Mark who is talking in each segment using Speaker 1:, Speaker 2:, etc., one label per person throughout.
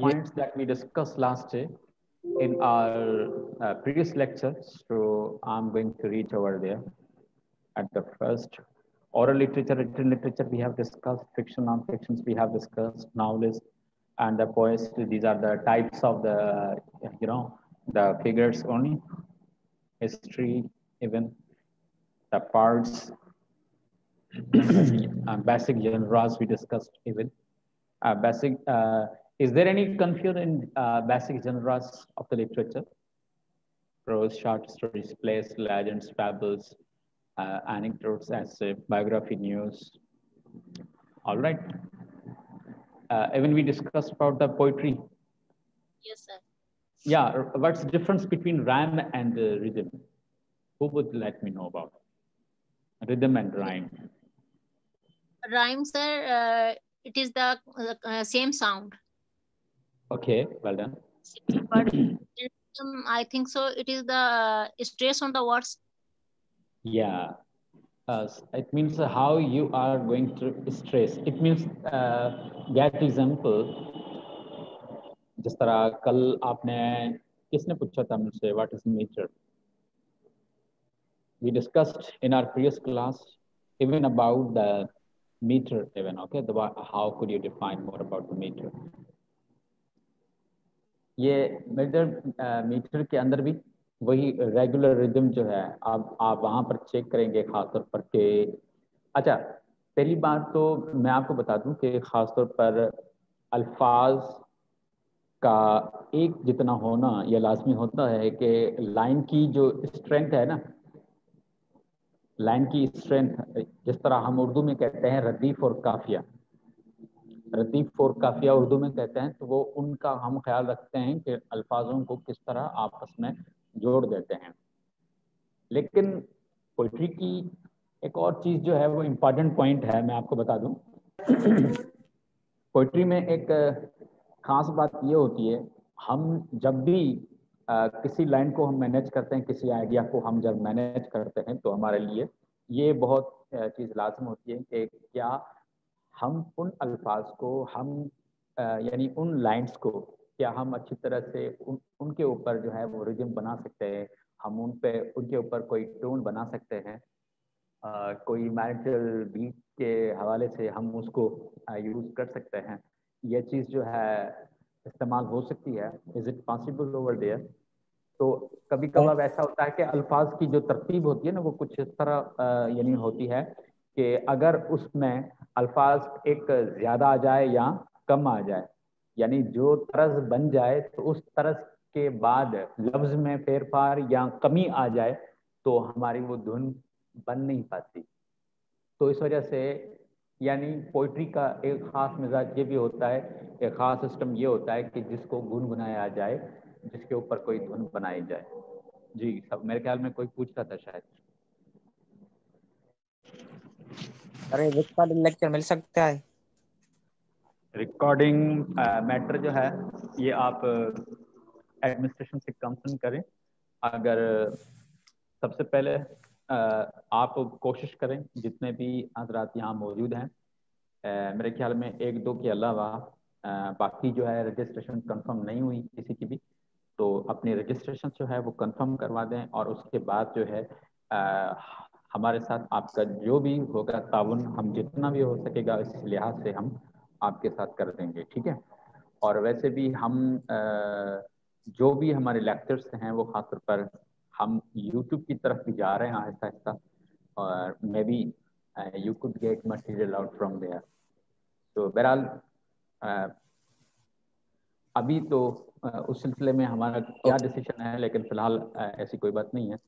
Speaker 1: points that we discussed last day in our previous lecture. So I'm going to reach over there. At the first, oral literature, written literature, we have discussed, fiction, non-fictions, we have discussed, novelists, and the poetry. These are the types of the figures only, history, even the parts, basic genres we discussed even. Is there any confusion in basic genres of the literature? Prose, short stories, plays, legends, fables, anecdotes, essay, biography, news. All right. Even we discussed about the poetry.
Speaker 2: Yes, sir.
Speaker 1: Yeah, what's the difference between rhyme and rhythm? Who would let me know about rhythm and rhyme?
Speaker 2: Rhyme, sir, it is the same sound.
Speaker 1: Okay, well done.
Speaker 2: But I think so. It is the stress on the words.
Speaker 1: Yeah, it means how you are going to stress. It means get example. जिस तरह कल आपने किसने पूछा था मुझसे what is meter? We discussed in our previous class even about the meter even, okay? How could you define more about the meter? ये metre के अंदर भी वही रेगुलर रिदम जो है आप वहाँ पर चेक करेंगे खासतौर पर कि अच्छा पहली बात तो मैं आपको बता दूं कि खासतौर पर अल्फाज का एक जितना होना यह लाजमी होता है कि लाइन की जो स्ट्रेंथ है ना, लाइन की स्ट्रेंथ जिस तरह हम उर्दू में कहते हैं रदीफ और काफिया, रदीफ और काफिया उर्दू में कहते हैं, तो वो उनका हम ख्याल रखते हैं कि अल्फाजों को किस तरह आपस में जोड़ देते हैं। लेकिन पोइट्री की एक और चीज़ जो है वो इम्पॉर्टेंट पॉइंट है, मैं आपको बता दूं। पोइट्री में एक खास बात ये होती है, हम जब भी किसी लाइन को हम मैनेज करते हैं, किसी आइडिया को हम जब मैनेज करते हैं, तो हमारे लिए ये बहुत चीज़ लाजम होती है कि क्या हम उन अल्फाज को हम यानी उन लाइन्स को क्या हम अच्छी तरह से उनके ऊपर जो है वो रिदम बना सकते हैं, हम उनके ऊपर कोई टोन बना सकते हैं, कोई मैरिटल बीट के हवाले से हम उसको यूज़ कर सकते हैं। ये चीज़ जो है इस्तेमाल हो सकती है। Is it possible over there? तो कभी कभार ऐसा होता है कि अल्फाज की जो तरतीब होती है ना, वो कुछ इस तरह यानी होती है कि अगर उसमें अल्फाज एक ज़्यादा आ जाए या कम आ जाए, यानी जो तर्ज बन जाए तो उस तर्ज के बाद लफ्ज़ में फेरफार या कमी आ जाए तो हमारी वो धुन बन नहीं पाती। तो इस वजह से यानी पोइट्री का एक ख़ास मिजाज ये भी होता है, एक ख़ास सिस्टम ये होता है कि जिसको गुनगुनाया जाए, जिसके ऊपर कोई धुन बनाई जाए। जी, सब मेरे ख्याल में कोई पूछ रहा था शायद।
Speaker 3: अरे रिकॉर्डिंग लेक्चर मिल सकता है?
Speaker 1: रिकॉर्डिंग मैटर जो है ये आप एडमिनिस्ट्रेशन से कंसर्न करें। अगर सबसे पहले आप कोशिश करें, जितने भी हजरात यहाँ मौजूद हैं, मेरे ख्याल में एक दो के अलावा बाकी जो है रजिस्ट्रेशन कंफर्म नहीं हुई किसी की भी, तो अपनी रजिस्ट्रेशन जो है वो कंफर्म करवा दें और उसके बाद जो है हमारे साथ आपका जो भी होगा ताउन हम जितना भी हो सकेगा इस लिहाज से हम आपके साथ कर देंगे, ठीक है। और वैसे भी हम जो भी हमारे लेक्चर्स हैं वो खासतौर पर हम यूट्यूब की तरफ भी जा रहे हैं आहिस्ता आहिस्ता, और maybe you could get material out from there. तो बहरहाल अभी तो उस सिलसिले में हमारा क्या डिसीजन है, लेकिन फिलहाल ऐसी कोई बात नहीं है।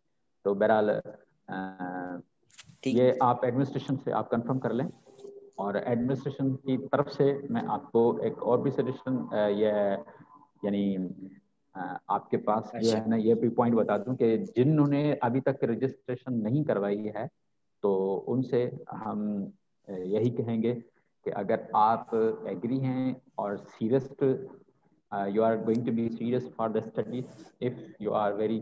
Speaker 1: तो बहरहाल ये आप एडमिनिस्ट्रेशन से आप कंफर्म कर लें, और एडमिनिस्ट्रेशन की तरफ से मैं आपको एक और भी सजेशन ये यानी आपके पास जो है ना ये भी पॉइंट बता दूं कि जिन्होंने अभी तक रजिस्ट्रेशन नहीं करवाई है तो उनसे हम यही कहेंगे कि अगर आप एग्री हैं और serious you are going to be serious for the studies, if you are very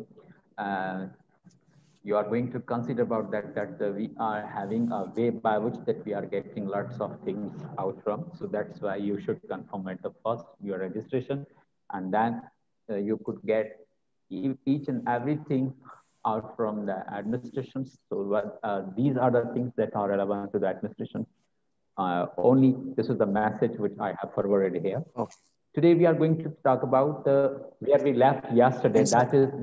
Speaker 1: you are going to consider about that we are having a way by which that we are getting lots of things out from. So that's why you should confirm at the first your registration, and then you could get each and everything out from the administration. So these are the things that are relevant to the administration. Only this is the message which I have forwarded here.
Speaker 3: Okay.
Speaker 1: Today we are going to talk about where we left yesterday.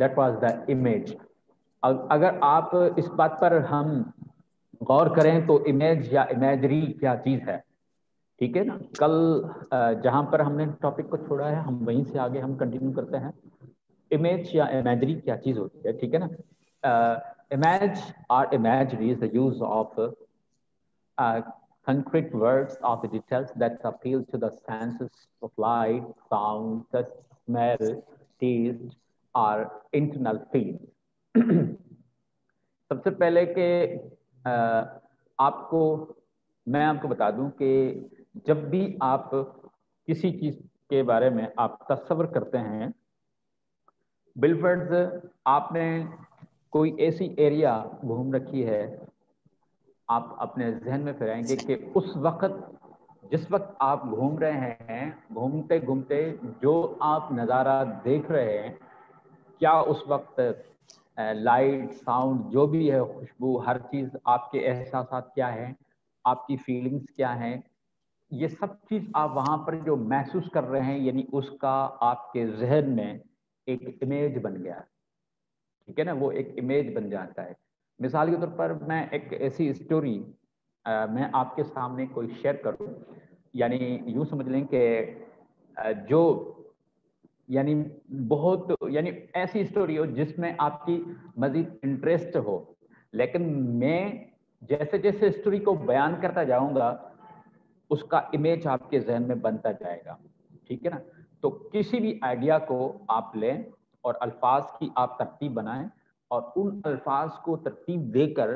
Speaker 1: That was the image. अगर आप इस बात पर हम गौर करें तो image या imagery क्या चीज है, ठीक है ना। कल जहां पर हमने टॉपिक को छोड़ा है हम वहीं से आगे हम कंटिन्यू करते हैं। इमेज या इमेजरी क्या चीज होती है, ठीक है ना। इमेज और imagery is the use of concrete words of the details that appeal to the senses of light, sound, touch, smell, taste, or internal feelings. सबसे पहले कि मैं आपको बता दूं कि जब भी आप किसी चीज के बारे में आप तस्वर करते हैं, बिलवर्ड्स आपने कोई ऐसी एरिया घूम रखी है, आप अपने जहन में फिराएंगे कि उस वक्त जिस वक्त आप घूम रहे हैं, घूमते घूमते जो आप नज़ारा देख रहे हैं, क्या उस वक्त लाइट, साउंड, जो भी है, खुशबू, हर चीज़, आपके एहसासात क्या हैं, आपकी फीलिंग्स क्या हैं, ये सब चीज़ आप वहाँ पर जो महसूस कर रहे हैं, यानी उसका आपके जहन में एक इमेज बन गया, ठीक है ना। वो एक इमेज बन जाता है। मिसाल के तौर पर मैं एक ऐसी स्टोरी मैं आपके सामने कोई शेयर करूं, यानी यूं समझ लें कि जो यानी बहुत यानी ऐसी स्टोरी हो जिसमें आपकी मजीद इंटरेस्ट हो, लेकिन मैं जैसे जैसे स्टोरी को बयान करता जाऊंगा उसका इमेज आपके जहन में बनता जाएगा, ठीक है ना। तो किसी भी आइडिया को आप लें और अल्फाज की आप तरतीब बनाएं और उन अल्फाज को तरतीब देकर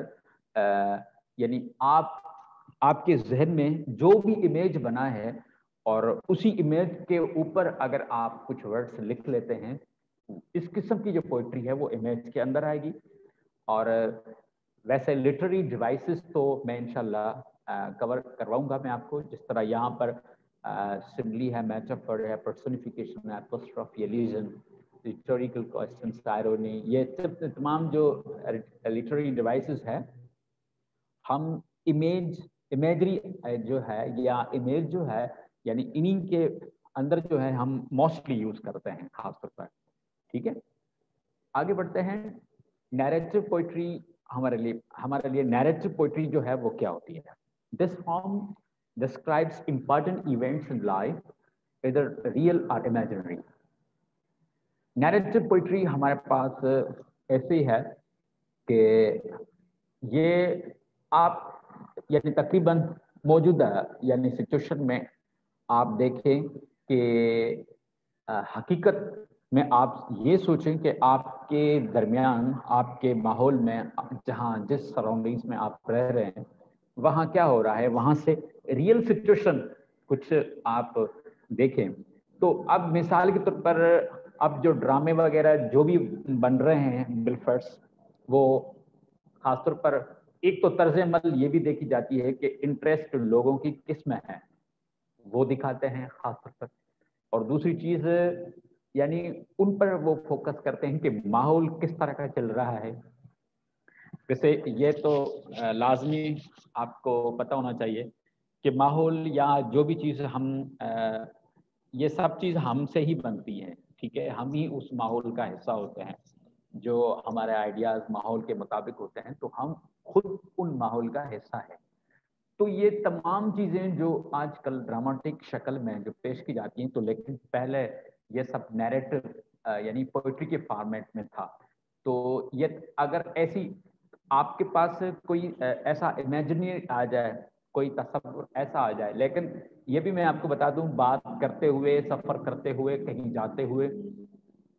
Speaker 1: यानी आपके जहन में जो भी इमेज बना है और उसी इमेज के ऊपर अगर आप कुछ वर्ड्स लिख लेते हैं, इस किस्म की जो पोइट्री है वो इमेज के अंदर आएगी। और वैसे लिटरेरी डिवाइसेस तो मैं इंशाल्लाह कवर करवाऊंगा मैं आपको, जिस तरह यहाँ पर सिमिली है, मेटाफर है, पर्सनिफिकेशन है, apostrophe, allusion, historical questions, irony, ये तमाम जो लिटरेरी डिवाइसेस है, हम इमेजरी जो है या इमेज जो है, यानी इन्हीं के अंदर जो है हम मोस्टली यूज करते हैं खासतौर पर, ठीक है। आगे बढ़ते हैं। नैरेटिव पोइट्री हमारे लिए नैरेटिव पोइट्री जो है वो क्या होती है। This form describes important events in life, इधर रियल और इमेजिनरी। नैरेटिव पोइट्री हमारे पास ऐसी है कि ये आप यानी तकरीबन मौजूदा यानी सिचुएशन में आप देखें कि हकीकत में आप ये सोचें कि आपके दरमियान, आपके माहौल में, जहाँ जिस सराउंडिंग्स में आप रह रहे हैं, वहाँ क्या हो रहा है, वहाँ से रियल सिचुएशन कुछ आप देखें। तो अब मिसाल के तौर पर अब जो ड्रामे वगैरह जो भी बन रहे हैं बिलफर्ड्स, वो खासतौर पर एक तो तर्ज अमल ये भी देखी जाती है कि इंटरेस्ट लोगों की किस में है वो दिखाते हैं खासतौर पर, और दूसरी चीज यानी उन पर वो फोकस करते हैं कि माहौल किस तरह का चल रहा है। वैसे ये तो लाजमी आपको पता होना चाहिए कि माहौल या जो भी चीज़ हम ये सब चीज़ हमसे ही बनती है, ठीक है। हम ही उस माहौल का हिस्सा होते हैं, जो हमारे आइडियाज माहौल के मुताबिक होते हैं, तो हम खुद उन माहौल का हिस्सा है। तो ये तमाम चीज़ें जो आजकल ड्रामेटिक शक्ल में जो पेश की जाती हैं, तो लेकिन पहले ये सब नैरेटिव यानी पोइट्री के फॉर्मेट में था। तो ये अगर ऐसी आपके पास कोई ऐसा इमेजिनरी आ जाए, कोई तस्वीर ऐसा आ जाए, लेकिन ये भी मैं आपको बता दूं, बात करते हुए, सफ़र करते हुए, कहीं जाते हुए,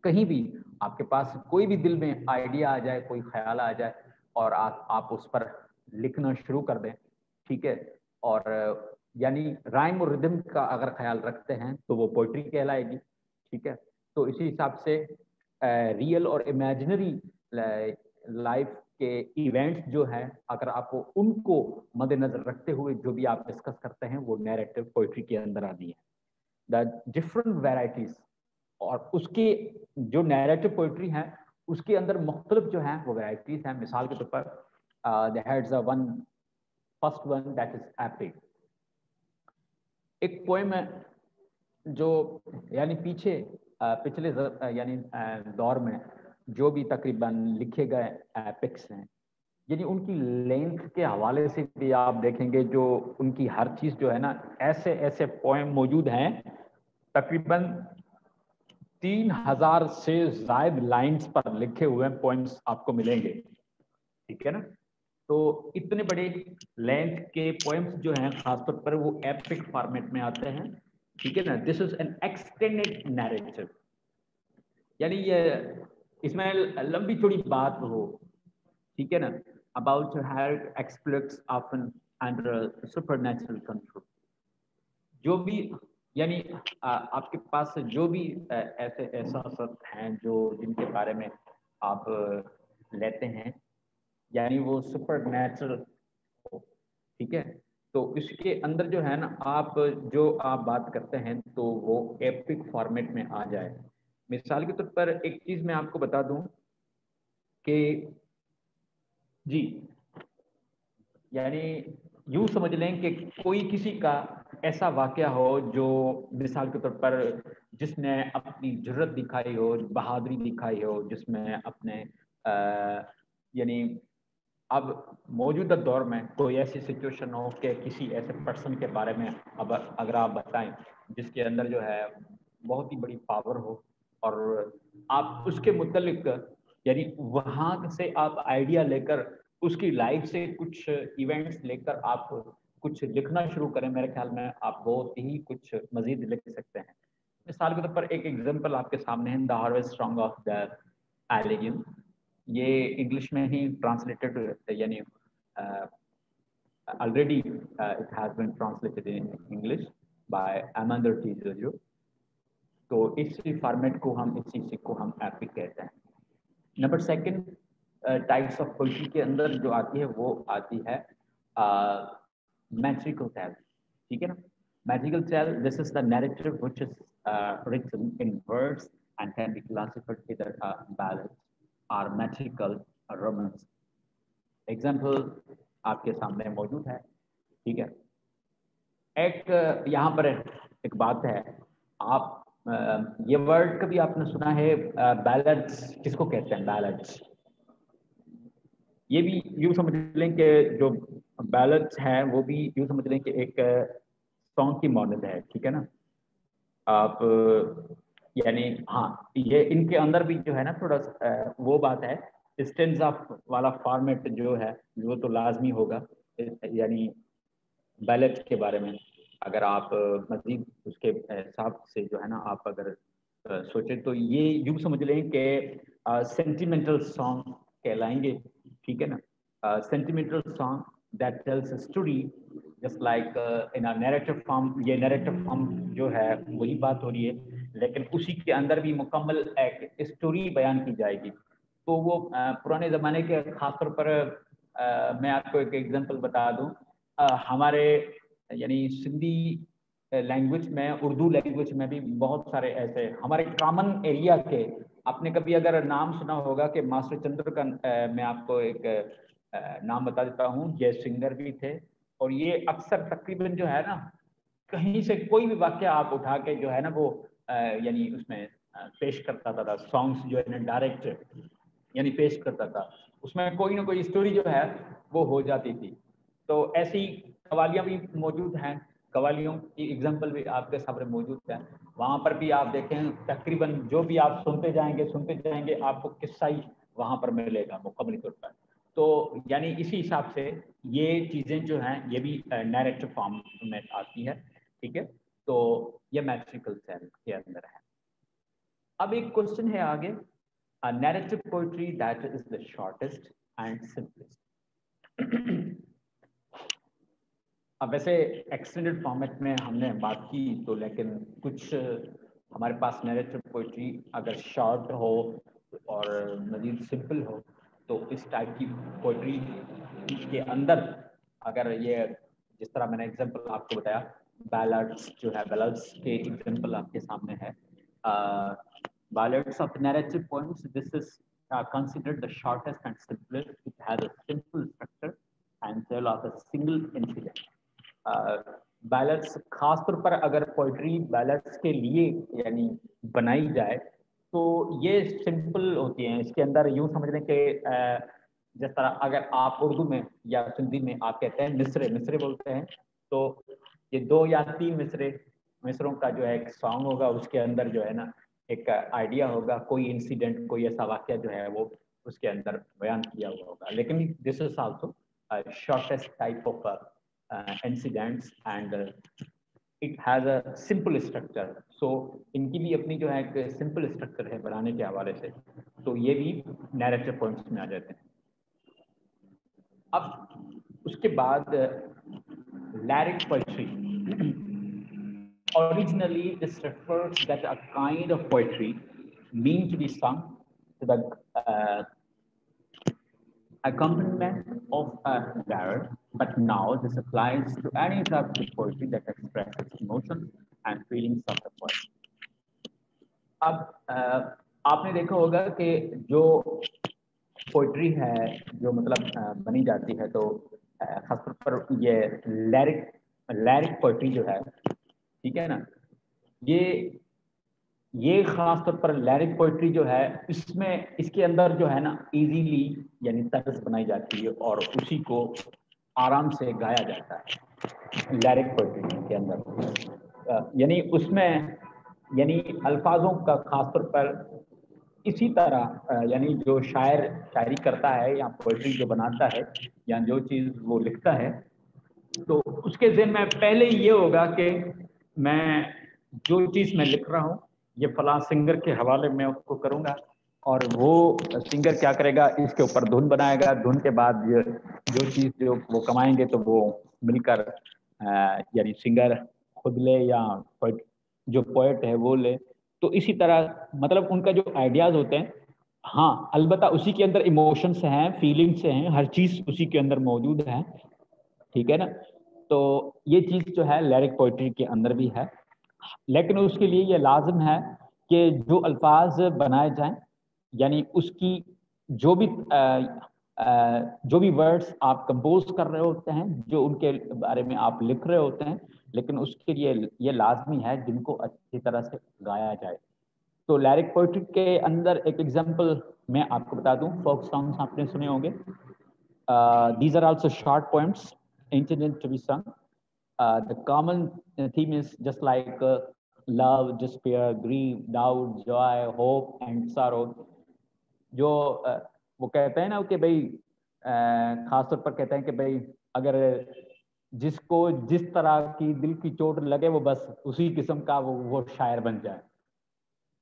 Speaker 1: कहीं भी आपके पास कोई भी दिल में आइडिया आ जाए, कोई ख्याल आ जाए और आप उस पर लिखना शुरू कर दें, ठीक है। और यानी राइम और रिदम का अगर ख्याल रखते हैं तो वो पोइट्री कहलाएगी, ठीक है। तो इसी हिसाब से रियल और इमेजिनरी लाइफ کہ ایونٹس جو ہیں اگر آپ ان کو مد نظر رکھتے ہوئے جو بھی آپ ڈسکس کرتے ہیں وہ نیریٹو پوئٹری کے اندر آتی ہے. دا ڈفرنٹ ویرائٹیز اور اس کے جو نیریٹو پوئٹری ہیں اس کے اندر مختلف جو ہیں وہ ویرائٹیز ہیں. مثال کے طور پر first one that is epic. ایک پوئم ہے جو یعنی پچھلے یعنی دور میں جو بھی تقریباً لکھے گئے ایپکس ہیں یعنی ان کی لینتھ کے حوالے سے بھی آپ دیکھیں گے جو ان کی ہر چیز جو ہے نا ایسے پوئم موجود ہیں تقریباً 3000 سے زائد لائنز پر لکھے ہوئے پوئمز آپ کو ملیں گے. ٹھیک ہے نا. تو اتنے بڑے لینتھ کے پوئمز جو ہیں خاص طور پر وہ ایپک فارمیٹ میں آتے ہیں. ٹھیک ہے نا. دس از این ایکسٹینڈیڈ نیریٹو یعنی یہ اس میں لمبی چوڑی بات ہو. ٹھیک ہے نا. about her exploits often under supernatural control. جو بھی یعنی آپ کے پاس جو بھی ایسے احساسات ہیں جو جن کے بارے میں آپ لیتے ہیں یعنی وہ سپر نیچرل ہو. ٹھیک ہے. تو اس کے اندر جو ہے نا آپ بات کرتے ہیں تو وہ ایپک فارمیٹ میں آ جائے. مثال کے طور پر ایک چیز میں آپ کو بتا دوں کہ جی یعنی یوں سمجھ لیں کہ کوئی کسی کا ایسا واقعہ ہو جو مثال کے طور پر جس نے اپنی جرت دکھائی ہو, بہادری دکھائی ہو, جس میں اپنے یعنی اب موجودہ دور میں کوئی ایسی سچویشن ہو کہ کسی ایسے پرسن کے بارے میں اب اگر آپ بتائیں جس کے اندر جو ہے بہت ہی بڑی پاور ہو اور آپ اس کے متعلق یعنی وہاں سے آپ آئیڈیا لے کر اس کی لائف سے کچھ ایونٹس لے کر آپ کچھ لکھنا شروع کریں, میرے خیال میں آپ بہت ہی کچھ مزید لکھ سکتے ہیں. مثال کے طور پر ایک ایگزامپل آپ کے سامنے ہے, دا ہارویسٹ سانگ آف دا ایلیگن. یہ انگلش میں ہی ٹرانسلیٹڈ یعنی already it has been translated in English by Amanda T. Jojo. تو اسی فارمیٹ کو ہم ایپک کہتے ہیں. Number second types of poetry کے اندر جو آتی ہے وہ آتی ہے میٹریکل ٹیل. ٹھیک ہے نا. Metrical tale, this is the narrative which is written in words and can be classified either ballads or metrical romance. Example آپ کے سامنے موجود ہے. ٹھیک ہے. ایک یہاں پر ایک بات ہے, آپ یہ ورڈ کبھی آپ نے سنا ہے بیلڈس کس کو کہتے ہیں؟ بیلڈس یہ بھی یوں سمجھ لیں کہ جو بیلڈس ہیں وہ بھی یوں سمجھ لیں کہ ایک سانگ کی مانند ہے. ٹھیک ہے نا. آپ یعنی ہاں یہ ان کے اندر بھی جو ہے نا تھوڑا وہ بات ہے, اسٹینزا والا فارمیٹ جو ہے وہ تو لازمی ہوگا. یعنی بیلڈ کے بارے میں اگر آپ مزید اس کے حساب سے جو ہے نا آپ اگر سوچیں تو یہ یوں سمجھ لیں کہ سینٹیمنٹل سانگ کہلائیں گے. ٹھیک ہے نا. Sentimental song that tells a story just like in a narrative form. یہ نیریٹو فارم جو ہے وہی بات ہو رہی ہے لیکن اسی کے اندر بھی مکمل ایک اسٹوری بیان کی جائے گی. تو وہ پرانے زمانے کے خاص طور پر میں آپ کو ایک ایگزامپل بتا دوں, ہمارے یعنی سندھی لینگویج میں, اردو لینگویج میں بھی بہت سارے ایسے ہمارے کامن ایریا کے, آپ نے کبھی اگر نام سنا ہوگا کہ ماسٹر چندر کا, میں آپ کو ایک نام بتا دیتا ہوں, یہ سنگر بھی تھے اور یہ اکثر تقریباً جو ہے نا کہیں سے کوئی بھی واقعہ آپ اٹھا کے جو ہے نا وہ یعنی اس میں پیش کرتا تھا. سانگس جو ہے نا ڈائریکٹ یعنی پیش کرتا تھا, اس میں کوئی نہ کوئی اسٹوری جو ہے وہ ہو جاتی تھی. تو ایسی قوالیاں بھی موجود ہیں, قوالیوں کی ایگزامپل بھی آپ کے سامنے موجود ہے. وہاں پر بھی آپ دیکھیں تقریباً جو بھی آپ سنتے جائیں گے آپ کو قصہ ہی وہاں پر ملے گا مکمل طور پر. تو یعنی اسی حساب سے یہ چیزیں جو ہیں یہ بھی نیریٹو فارم میں آتی ہے. ٹھیک ہے. تو یہ میٹریکل ٹیل کے اندر ہے. اب ایک کوشچن ہے آگے, narrative poetry that is the shortest and simplest. اب ویسے ایکسٹینڈیڈ فارمیٹ میں ہم نے بات کی تو لیکن کچھ ہمارے پاس نیریٹو پوئٹری اگر شارٹ ہو اور مزید سمپل ہو تو اس ٹائپ کی پوئٹری کے اندر اگر یہ جس طرح میں نے ایگزامپل آپ کو بتایا بیلڈس جو ہے بیلڈس کے ایگزامپل آپ کے سامنے ہے ballads of narrative poems this is considered the shortest and simplest. It has a simple structure and tell of a single incident. بیلڈس خاص طور پر اگر پوئٹری بیلڈس کے لیے یعنی بنائی جائے تو یہ سمپل ہوتی ہیں. اس کے اندر یوں سمجھ لیں کہ جس طرح اگر آپ اردو میں یا سندھی میں آپ کہتے ہیں مصرے بولتے ہیں تو یہ 2 یا 3 مصروں کا جو ہے ایک سانگ ہوگا. اس کے اندر جو ہے نا ایک آئیڈیا ہوگا, کوئی انسیڈنٹ کوئی ایسا واقعہ جو ہے وہ اس کے اندر بیان کیا ہوا ہوگا. لیکن this is also shortest type of incidents and it has a simple structure. so ان کی بھی اپنی جو ہے ایک سمپل اسٹرکچر ہے بنانے کے حوالے سے, تو یہ بھی نیریٹو پوائنٹس میں آ جاتے ہیں. اب اس کے بعد lyric poetry. Originally this refers that a kind of poetry meant to be sung to the accompaniment of a lyre, but now this applies to any type of poetry that expresses emotions and feelings of the poet. اب آپ نے دیکھا ہوگا کہ جو poetry ہے جو مطلب بنی جاتی ہے تو خاص طور پر یہ لیرک پوئٹری جو ہے, ٹھیک ہے نا, یہ خاص طور پر لیرک پوئٹری جو ہے اس میں اس کے اندر جو ہے نا ایزیلی یعنی طرز بنائی جاتی ہے اور اسی کو آرام سے گایا جاتا ہے لیرک پوئٹری کے اندر. یعنی اس میں یعنی الفاظوں کا خاص طور پر اسی طرح یعنی جو شاعر شاعری کرتا ہے یا پوئٹری جو بناتا ہے یا جو چیز وہ لکھتا ہے تو اس کے ذہن میں پہلے یہ ہوگا کہ میں جو چیز میں لکھ رہا ہوں یہ فلاں سنگر کے حوالے میں اس کو کروں گا, اور وہ سنگر کیا کرے گا اس کے اوپر دھن بنائے گا, دھن کے بعد جو چیز جو وہ کمائیں گے تو وہ مل کر یعنی سنگر خود لے یا جو پوئٹ ہے وہ لے. تو اسی طرح مطلب ان کا جو آئیڈیاز ہوتے ہیں, ہاں البتہ اسی کے اندر ایموشنس ہیں, فیلنگس ہیں, ہر چیز اسی کے اندر موجود ہے, ٹھیک ہے نا. تو یہ چیز جو ہے لیرک پوئٹری کے اندر بھی ہے, لیکن اس کے لیے یہ لازم ہے کہ جو الفاظ بنائے جائیں یعنی اس کی جو بھی ورڈز آپ کمپوز کر رہے ہوتے ہیں جو ان کے بارے میں آپ لکھ رہے ہوتے ہیں, لیکن اس کے لیے یہ لازمی ہے جن کو اچھی طرح سے گایا جائے. تو لیرک پوئٹری کے اندر ایک ایگزامپل میں آپ کو بتا دوں, فوک سانگس آپ نے سنے ہوں گے. These are also short poems intended to be sung. The common theme is just like love, despair, grief, doubt, joy, hope and sorrow. جو وہ کہتے ہیں نا کہ بھائی خاص طور پر کہتے ہیں کہ بھائی اگر جس کو جس طرح کی دل کی چوٹ لگے وہ بس اسی قسم کا وہ شاعر بن جائے,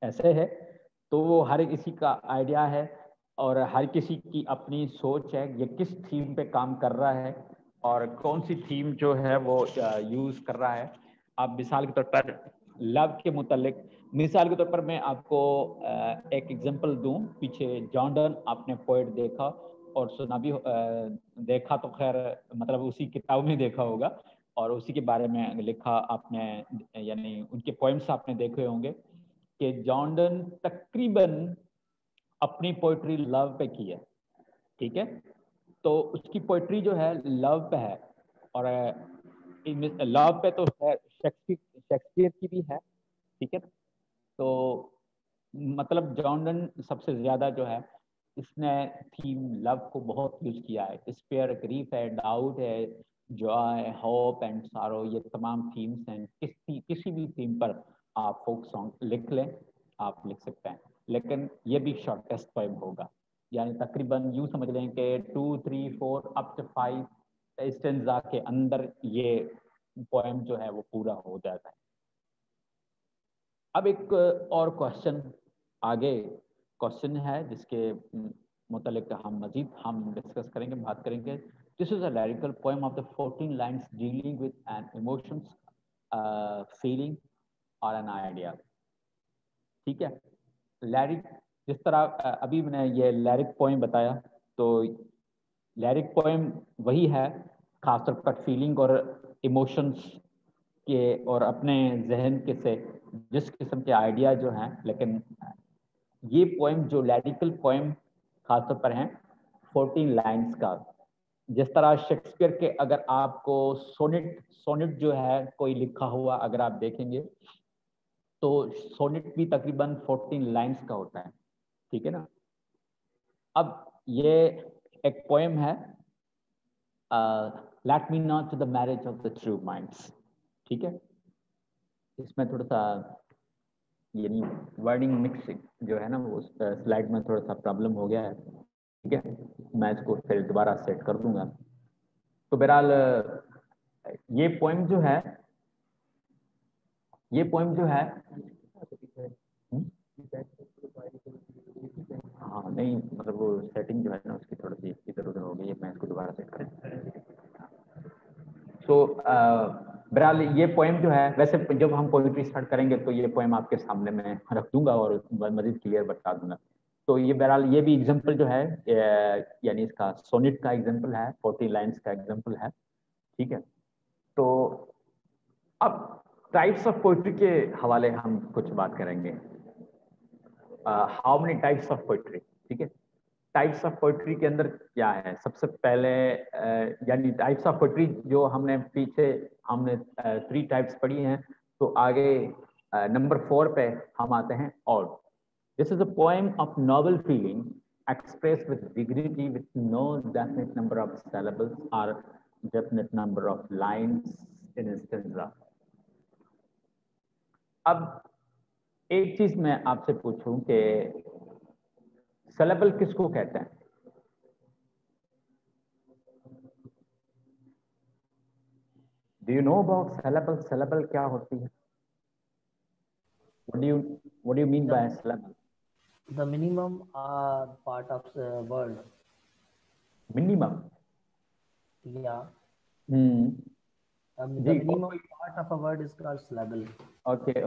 Speaker 1: ایسے ہے. تو وہ ہر کسی کا آئیڈیا ہے اور ہر کسی کی اپنی سوچ ہے, یہ کس تھیم پہ کام کر رہا ہے اور کون سی تھیم جو ہے وہ یوز کر رہا ہے. آپ مثال کے طور پر لو کے متعلق مثال کے طور پر میں آپ کو ایک ایگزامپل دوں. پیچھے جان ڈن آپ نے پوئٹ دیکھا اور سنا بھی دیکھا تو خیر مطلب اسی کتاب میں دیکھا ہوگا اور اسی کے بارے میں لکھا آپ نے, یعنی ان کے پوئمس آپ نے دیکھے ہوں گے کہ جان ڈن تقریباً اپنی پوئٹری لو پہ کی ہے, ٹھیک ہے. تو اس کی پوئٹری جو ہے لو پہ ہے اور لو پہ تو شیکسپیئر کی بھی ہے, ٹھیک ہے. تو مطلب جان ڈن سب سے زیادہ جو ہے اس نے تھیم لو کو بہت یوز کیا ہے. ڈسپیئر, گریف ہے, ڈاؤٹ ہے, جوائے, ہوپ اینڈ سارو, یہ تمام تھیمس ہیں. کسی بھی تھیم پر آپ فوک سانگ لکھ لیں, آپ لکھ سکتے ہیں, لیکن یہ بھی شارٹیسٹ پوئم ہوگا. یعنی تقریباً یوں سمجھ لیں کہ 2, 3, 4 up to 5 اسٹینزا کے اندر یہ پوئم جو ہے وہ پورا ہو جاتا ہے. اب ایک اور کوشچن آگے کوشچن ہے جس کے متعلق ہم ڈسکس کریں گے, بات کریں گے. This is a lyrical poem of the 14 lines dealing with an emotions, feeling or an idea. ٹھیک ہے. لیرک جس طرح ابھی میں نے یہ لیرک پوئم بتایا तो लिरिक पोएम वही है, खासतौर पर फीलिंग और इमोशंस के और अपने जहन के से जिस किस्म के आइडिया जो हैं, लेकिन ये पोएम जो लिरिकल पोएम खासतौर पर हैं 14 लाइन्स का, जिस तरह शेक्सपियर के अगर आपको सोनेट जो है कोई लिखा हुआ अगर आप देखेंगे तो सोनेट भी तकरीबन 14 लाइन्स का होता है, ठीक है ना। अब ये एक पोएम है, let me not to the marriage of the true minds, ठीक है। इसमें थोड़ा सा यानी वर्डिंग मिक्सिंग जो है ना वो स्लाइड में थोड़ा सा प्रॉब्लम हो गया है, ठीक है, मैं इसको फिर दोबारा सेट कर दूंगा। तो बहरहाल ये पोएम जो है हाँ नहीं मतलब वो सेटिंग जो है ना उसकी थोड़ी सी इधर उधर हो गई है, मैं इसको दोबारा सेट कर। तो बहरहाल ये पोएम जो है, वैसे जब हम पोइट्री स्टार्ट करेंगे तो ये पोएम आपके सामने मैं रख दूंगा और मजीद क्लियर बता दूंगा। तो ये बहरहाल ये भी एग्जांपल जो है यानी इसका सोनेट का एग्जांपल है, 40 लाइन्स का एग्जांपल है, ठीक है। तो अब टाइप्स ऑफ पोइट्री के हवाले हम कुछ बात करेंगे। How many types of poetry, ठीक है। टाइप्स ऑफ पोइट्री के अंदर क्या है, सबसे पहले यानी टाइप्स ऑफ पोइट्री जो हमने पीछे हमने 3 टाइप्स पढ़ी हैं, तो आगे नंबर 4 पे हम आते हैं। और this is a poem of noble feeling expressed with dignity with no definite number of syllables or definite number of lines in stanza। अब एक चीज मैं आपसे पूछूं कि syllable किसको कहते हैं? Do you know about syllable? Syllable क्या होती है? What do you mean by syllable?
Speaker 4: The minimum part of the word.
Speaker 1: Minimum.
Speaker 4: Yeah.
Speaker 1: The
Speaker 4: minimum part of a word is called syllable.
Speaker 1: Okay.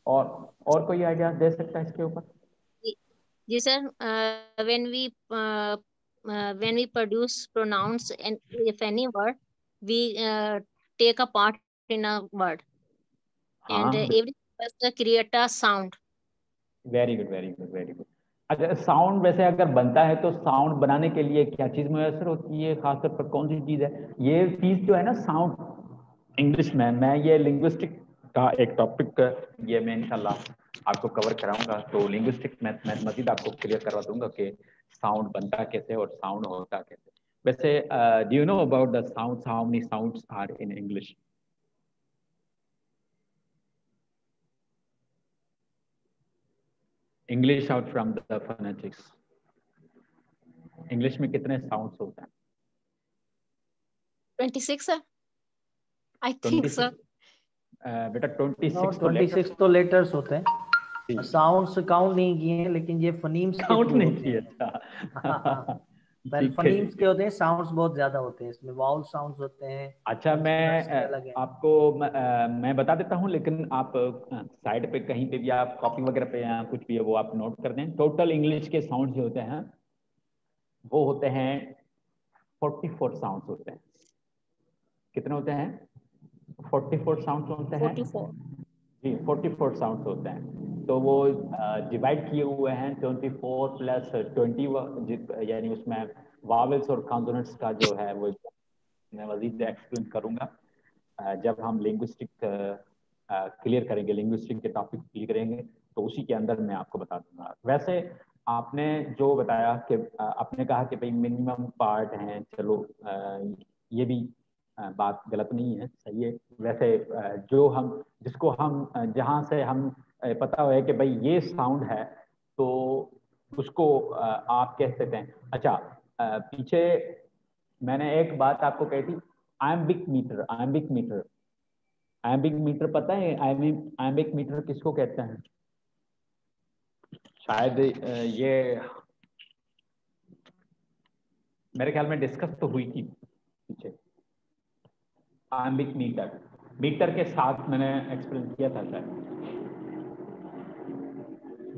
Speaker 1: और कोई idea दे सकता है इसके ऊपर?
Speaker 2: जी sir, when we produce pronouns and if any word we take a part in a word and every first create a sound.
Speaker 1: Very good. अगर sound वैसे अगर बनता है तो साउंड बनाने के लिए क्या चीज मुयसर होती है, खासतौर पर कौन सी चीज है? ये चीज जो है ना साउंड, इंग्लिश में मैं ये लिंग्विस्टिक का एक टॉपिक ये मैं इंशाल्लाह आपको कवर कराऊंगा, तो लिंग्विस्टिक में मजीद आपको क्लियर करवा दूंगा कि साउंड बनता कैसे और साउंड होता कैसे। वैसे do you know about the sounds, how many sounds are in English? English out from the phonetics, English में कितने साउंड्स होते हैं?
Speaker 2: 26 सर, आई थिंक सर।
Speaker 1: बेटा
Speaker 4: 26 तो लेटर्स होते हैं, साउंड्स काउंट नहीं किए हैं, लेकिन ये फनीम्स
Speaker 1: काउंट नहीं किए।
Speaker 4: पहले फनीम्स के होते हैं, साउंड्स बहुत ज्यादा होते हैं इसमें, वाउल साउंड्स होते हैं।
Speaker 1: अच्छा मैं आपको मैं बता देता हूँ, लेकिन आप साइड पे कहीं पे भी आप कॉपी वगैरह पे या कुछ भी है वो आप नोट कर दें। टोटल इंग्लिश के साउंड जो होते हैं वो होते हैं 44 साउंड्स होते हैं। कितने होते हैं? 44 साउंड्स होते हैं।
Speaker 2: 44
Speaker 1: जी 44 साउंड्स होते हैं। तो वो डिवाइड किए हुए हैं 24 प्लस 20, यानी उसमें वावेल्स और कॉन्सोनेंट्स का जो है वो मैं मजीद एक्सप्लेन करूंगा जब हम लिंग्विस्टिक क्लियर करेंगे, लिंग्विस्टिक के टॉपिक क्लियर करेंगे तो उसी के अंदर मैं आपको बता दूंगा। वैसे आपने जो बताया कि आपने कहा कि भाई मिनिमम पार्ट हैं, चलो ये भी बात गलत नहीं है, सही है। वैसे जो हम जिसको हम जहाँ से हम पता है कि भाई ये साउंड है तो उसको आप कह सकते हैं। अच्छा पीछे मैंने एक बात आपको कही थी, आयम्बिक मीटर पता है? आयम्बिक मीटर किसको कहते हैं? शायद ये मेरे ख्याल में डिस्कस तो हुई थी पीछे। आयम्बिक मीटर के साथ मैंने एक्सप्लेन किया था शायद।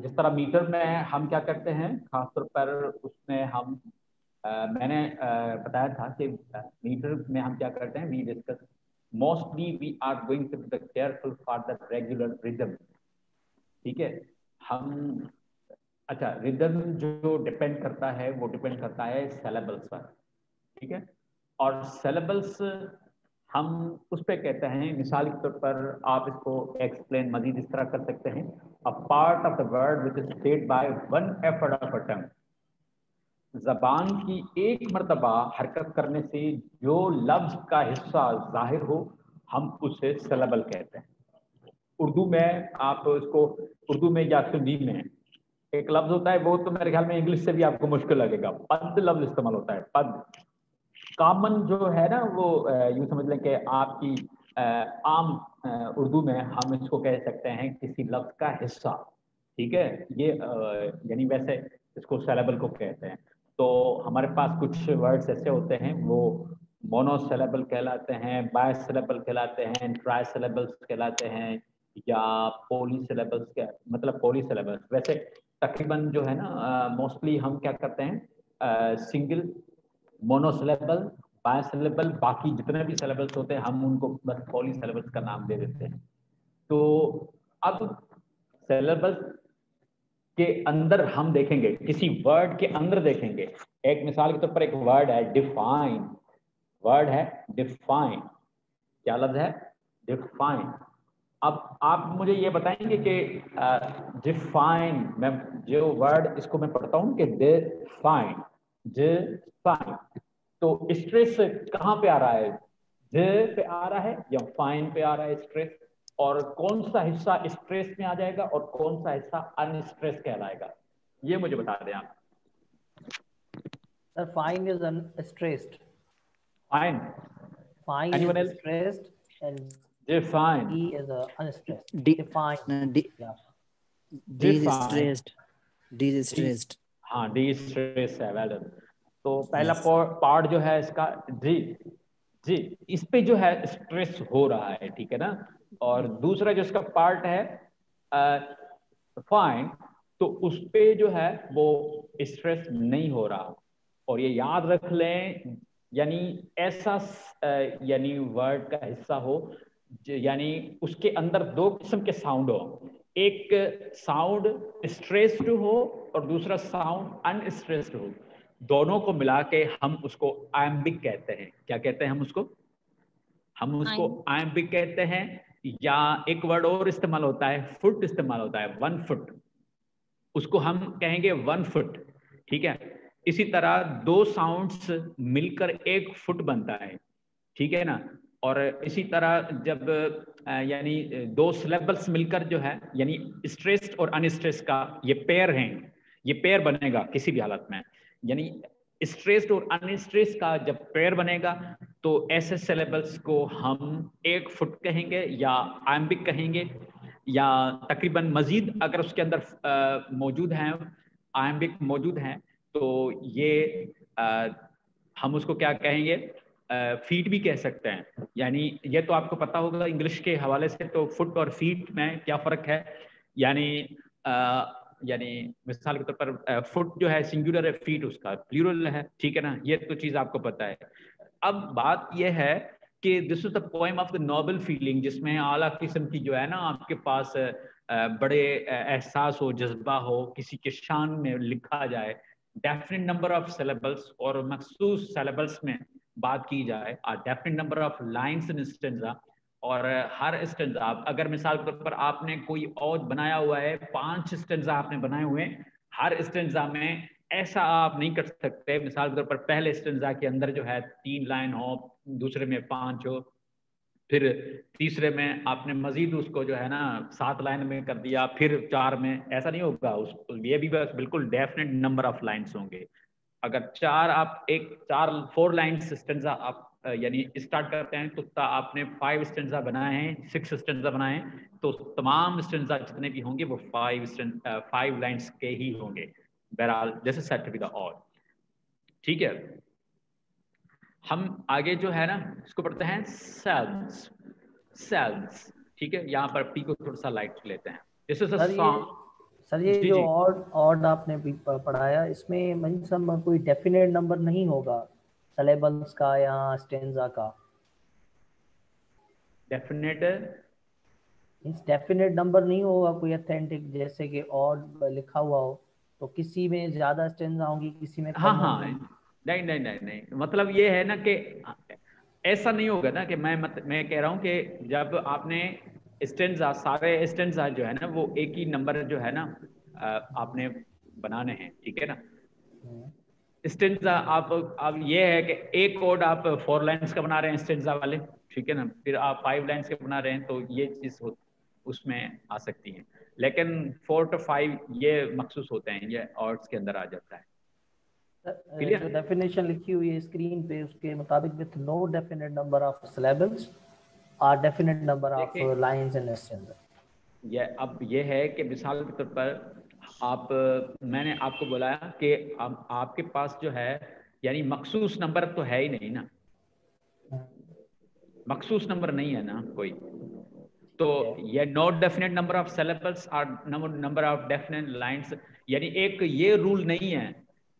Speaker 1: जिस तरह मीटर में हम क्या करते हैं, खासतौर पर उसमें हम मैंने बताया था कि मीटर में हम क्या करते हैं, we discuss mostly we are going to be careful for the regular rhythm, ठीक है। हम अच्छा, रिदम जो डिपेंड करता है वो डिपेंड करता है सिलेबल्स पर, ठीक है। और सिलेबल्स हम उस पे कहते हैं, मिसाल के तौर पर आप इसको एक्सप्लेन मजीद इस तरह कर सकते हैं, a part of the word which is स्टेड by one effort of a tongue, जबान की एक मर्तबा हरकत करने से जो लफ्ज का हिस्सा जाहिर हो हम उसे सिलेबल कहते हैं। उर्दू में आप उसको, उर्दू में या सिंधी में एक लफ्ज होता है, वो तो मेरे ख्याल में इंग्लिश से भी आपको मुश्किल लगेगा, पद लफ्ज इस्तेमाल होता है, पद। कॉमन जो है ना वो यूं समझ लें कि आपकी आम उर्दू में हम इसको कह सकते हैं किसी लफ्ज का हिस्सा, ठीक है। ये यानी वैसे इसको सिलेबल को कहते हैं। तो हमारे पास कुछ वर्ड्स ऐसे होते हैं वो मोनोसिलेबल कहलाते हैं, बायसिलेबल कहलाते हैं, ट्राइसिलेबल्स कहलाते हैं, या पॉलीसिलेबल्स के मतलब पॉलीसिलेबल्स। वैसे तकरीबन जो है ना मोस्टली हम क्या करते हैं, सिंगल, मोनोसिलेबल, बायसिलेबल, बाकी जितने भी सिलेबल्स होते हैं हम उनको बस पॉलीसिलेबल्स का नाम दे देते हैं। तो अब सिलेबल्स के अंदर हम देखेंगे, किसी वर्ड के अंदर देखेंगे, एक मिसाल के तौर पर एक वर्ड है डिफाइन, वर्ड है डिफाइन, क्या लफ्ज है, डिफाइन। अब आप मुझे ये बताएंगे कि डिफाइन, मैं जो वर्ड इसको मैं पढ़ता हूँ कि डिफाइन, डिफाइन, तो स्ट्रेस कहाँ पे आ रहा है, ज पे आ रहा है या फाइन पे आ रहा है स्ट्रेस, और कौन सा हिस्सा स्ट्रेस में आ जाएगा और कौन सा हिस्सा अनस्ट्रेस कहलाएगा, ये मुझे बता दें आप।
Speaker 4: Sir, fine is unstressed.
Speaker 1: Fine.
Speaker 4: Fine
Speaker 1: Anyone
Speaker 4: is
Speaker 1: else?
Speaker 4: stressed and
Speaker 1: Define.
Speaker 4: D is unstressed.
Speaker 5: D,
Speaker 4: Define.
Speaker 5: D,
Speaker 4: Yeah.
Speaker 5: D is
Speaker 1: Define.
Speaker 5: stressed. D is stressed.
Speaker 1: हाँ, डी स्ट्रेस है, वेल डन। तो पहला
Speaker 5: Yes.
Speaker 1: पार्ट जो है इसका जी, जी इस पे जो है स्ट्रेस हो रहा है, ठीक है ना। और दूसरा जो इसका पार्ट है फाइन, तो उस पे जो है वो स्ट्रेस नहीं हो रहा। और ये याद रख लें, यानी ऐसा यानी वर्ड का हिस्सा हो यानी उसके अंदर दो किस्म के साउंड हो, एक साउंड स्ट्रेस्ड हो और दूसरा साउंड अनस्ट्रेस्ड हो, दोनों को मिला के हम उसको आयम्बिक कहते हैं। क्या कहते हैं हम उसको, हम उसको आयम्बिक कहते हैं। या एक वर्ड और इस्तेमाल होता है, फुट इस्तेमाल होता है, 1 फुट, उसको हम कहेंगे 1 फुट, ठीक है। इसी तरह दो साउंड्स मिलकर 1 फुट बनता है, ठीक है ना। और इसी तरह जब यानी दो सिलेबल्स मिलकर जो है यानी स्ट्रेस्ड और अनस्ट्रेस्ड का ये पेयर हैं, ये पेयर बनेगा किसी भी हालत में, यानी स्ट्रेस्ड और अनस्ट्रेस्ड का जब पेयर बनेगा तो ऐसे सिलेबल्स को हम 1 फुट कहेंगे या आयम्बिक कहेंगे, या तकरीबन मजीद अगर उसके अंदर मौजूद हैं, आयम्बिक मौजूद हैं, तो ये हम उसको क्या कहेंगे, फीट भी कह सकते हैं। यानी ये तो आपको पता होगा इंग्लिश के हवाले से, तो फुट और फीट में क्या फ़र्क है। यानी मिसाल के तौर पर फुट जो है सिंगुलर है, फीट उसका प्लूरल है, ठीक है ना। ये तो चीज़ आपको पता है। अब बात यह है कि this is the poem of the noble feeling, जिसमें आला किस्म की जो है ना आपके पास बड़े एहसास हो, जज्बा हो, किसी के शान में लिखा जाए, डेफिनेट नंबर ऑफ सिलेबल्स और मखसूस सिलेबल्स में बात की जाए, definite number of lines in stanza, और हर स्टेंजा अगर मिसाल के तौर पर आपने कोई औज बनाया हुआ है, 5 स्टेंजा आपने बनाए हुए हैं, हर स्टेंजा में ऐसा आप नहीं कर सकते मिसाल के तौर पर पहले स्टेंजा के अंदर जो है 3 लाइन हो, दूसरे में 5 हो, फिर तीसरे में आपने मजीद उसको जो है ना 7 लाइन में कर दिया, फिर 4 में, ऐसा नहीं होगा। ये भी बस बिल्कुल डेफिनेट नंबर ऑफ लाइन्स होंगे। अगर 4 लाइन्स स्टेंजा आप यानी स्टार्ट करते हैं, तो आपने 5 स्टेंजा बनाए हैं, 6 स्टेंजा बनाए हैं, तो तमाम स्टेंजा जितने भी होंगे वो 5 लाइन्स के ही होंगे। बहरहाल this is set to be the ode, ठीक है। हम आगे जो है ना इसको पढ़ते हैं सेल्स, सेल्स, ठीक है। यहाँ पर पी को थोड़ा सा लाइट लेते हैं। This is a song.
Speaker 4: Sir یہ جو آڈ آپ نے پڑھایا اس میں مجھے کوئی ڈیفینیٹ نمبر نہیں ہوگا سلیبلز کا یا اسٹینزا کا؟ ڈیفینیٹ نمبر نہیں ہوگا کوئی اتھینٹک، جیسے کہ آڈ لکھا ہوا ہو تو کسی میں زیادہ اسٹینزا ہوں گی کسی میں کم ہوں گی.
Speaker 1: نہیں مطلب یہ ہے نا کہ ایسا نہیں ہوگا نا کہ میں کہہ رہا ہوں کہ جب آپ نے اسٹینزا، سارے اسٹینزا جو ہے نا وہ ایک ہی نمبر جو ہے نا آپ نے بنانے ہیں، ٹھیک ہے نا. اسٹینزا آپ یہ ہے کہ ایک کوڈ آپ 4 لائنز کا بنا رہے ہیں اسٹینزا والے، ٹھیک ہے نا، پھر آپ 5 لائنز کے بنا رہے ہیں تو یہ چیز اس میں آ سکتی ہے، لیکن 4 to 5 یہ مخصوص ہوتے ہیں، یہ آرٹس کے اندر آ جاتا ہے.
Speaker 4: جو ڈیفینیشن لکھی ہوئی ہے اسکرین پہ اس کے مطابق with no definite number of syllables or definite number of lines in a stanza.
Speaker 1: اب یہ ہے کہ مثال کے طور پر میں نے آپ کو بولا کہ آپ کے پاس جو ہے یعنی مخصوص نمبر تو ہے ہی نہیں نا، مخصوص نمبر نہیں ہے نا کوئی، تو یہ نوٹ ڈیفینیٹ نمبر آف سیلیبلس اور نمبر آف ڈیفینیٹ لائنس، یعنی ایک یہ رول نہیں ہے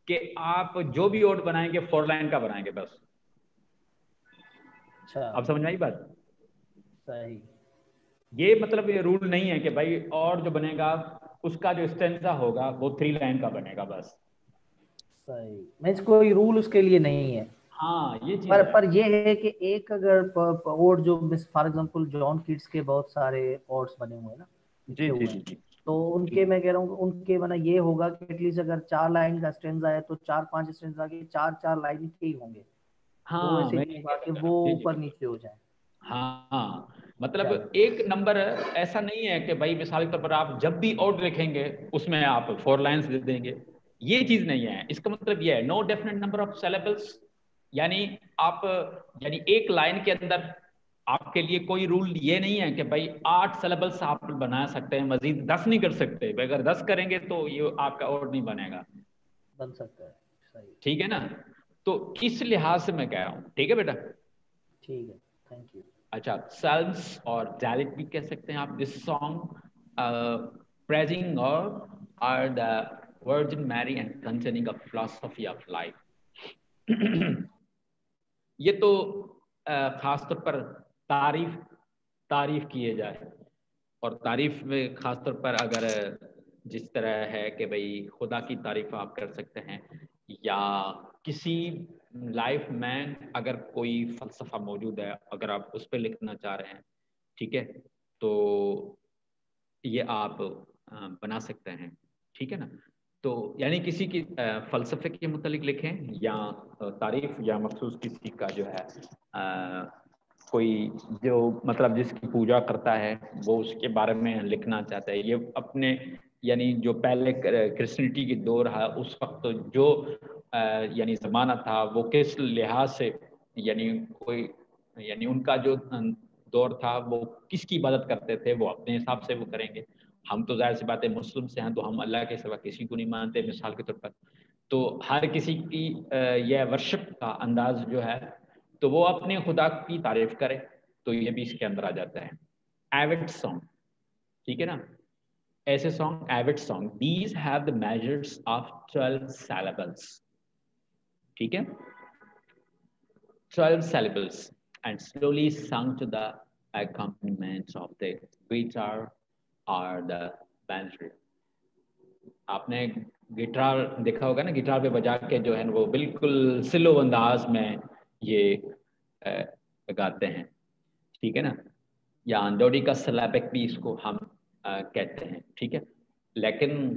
Speaker 1: کہ آپ جو بھی اوڈ بنائیں گے 4 لائن کا بنائیں گے بس. آپ سمجھ میں آئی بات؟
Speaker 4: صحیح.
Speaker 1: یہ مطلب یہ رول نہیں ہے کہ بھائی اور جو بنے گا اس کا جو اسٹینزا ہوگا وہ 3 لائن کا بنے گا بس.
Speaker 4: صحیح، مینس کوئی رول اس کے لیے نہیں ہے.
Speaker 1: ہاں یہ چیز
Speaker 4: پر یہ ہے کہ ایک اگر اوڈ جو فار ایگزامپل جان کیٹس کے بہت سارے اوڈس بنے ہوئے ہیں نا،
Speaker 1: جی
Speaker 4: تو ان کے میں کہہ رہا ہوں ان کے مطلب یہ ہوگا کہ ایٹ لیسٹ اگر 4 لائن کا اسٹینزا ہے تو 4-5 اسٹینزا کے 4 لائن کے ہی ہوں گے. وہ ایسے نہیں ہوگا کہ وہ اوپر نیچے ہو جائیں.
Speaker 1: ہاں مطلب ایک نمبر ایسا نہیں ہے کہ بھائی مثال کے طور پر آپ جب بھی اوڈ لکھیں گے اس میں آپ 4 لائنز دے دیں گے، یہ چیز نہیں ہے. اس کا مطلب یہ ہے نو ڈیفینیٹ نمبر آف سیلیبلس، یعنی آپ یعنی ایک لائن کے اندر آپ کے لیے کوئی رول یہ نہیں ہے کہ بھائی 8 سیلیبلس آپ بنا سکتے ہیں، مزید 10 نہیں کر سکتے. اگر 10 کریں گے تو یہ آپ کا اوڈ نہیں بنے گا.
Speaker 4: بن سکتا ہے.
Speaker 1: ٹھیک ہے نا، تو اس لحاظ سے میں کہہ رہا ہوں. ٹھیک ہے بیٹا،
Speaker 4: ٹھیک ہے، تھینک یو.
Speaker 1: اچھا سیلمس اور ڈائلیکٹ بھی کہہ سکتے ہیں آپ. دس سانگ پریزنگ اور دا ورجن میری and containing a philosophy of life. یہ تو خاص طور پر تعریف کیے جائے، اور تعریف میں خاص طور پر اگر جس طرح ہے کہ بھئی خدا کی تعریف آپ کر سکتے ہیں، یا کسی لائف میں اگر کوئی فلسفہ موجود ہے اگر آپ اس پہ لکھنا چاہ رہے ہیں، ٹھیک ہے، تو یہ آپ بنا سکتے ہیں. ٹھیک ہے نا، تو یعنی کسی کی فلسفے کے متعلق لکھیں یا تعریف یا مخصوص کسی کا جو ہے کوئی جو مطلب جس کی پوجا کرتا ہے وہ اس کے بارے میں لکھنا چاہتا ہے. یہ اپنے یعنی جو پہلے کرسچنٹی کی دور ہے اس وقت جو یعنی زمانہ تھا وہ کس لحاظ سے یعنی کوئی یعنی ان کا جو دور تھا وہ کس کی عبادت کرتے تھے وہ اپنے حساب سے وہ کریں گے. ہم تو ظاہر سی بات ہے مسلم سے ہیں تو ہم اللہ کے سوا کسی کو نہیں مانتے مثال کے طور پر. تو ہر کسی کی یہ ورشپ کا انداز جو ہے تو وہ اپنے خدا کی تعریف کرے، تو یہ بھی اس کے اندر آ جاتا ہے. ایوڈ سانگ، ٹھیک ہے نا، ایسے song avid song these have the measures of 12 syllables. ٹھیک ہے، 12 syllables and slowly sung to the accompaniment of the guitar or the banjo. آپ نے گٹار دیکھا ہوگا نا، گٹار پہ بجا کے جو ہے وہ بالکل سلو انداز میں یہ گاتے ہیں. ٹھیک ہے نا، یا اندوڑی کا سلیبک بھی اس کو ہم کہتے ہیں. ٹھیک ہے، لیکن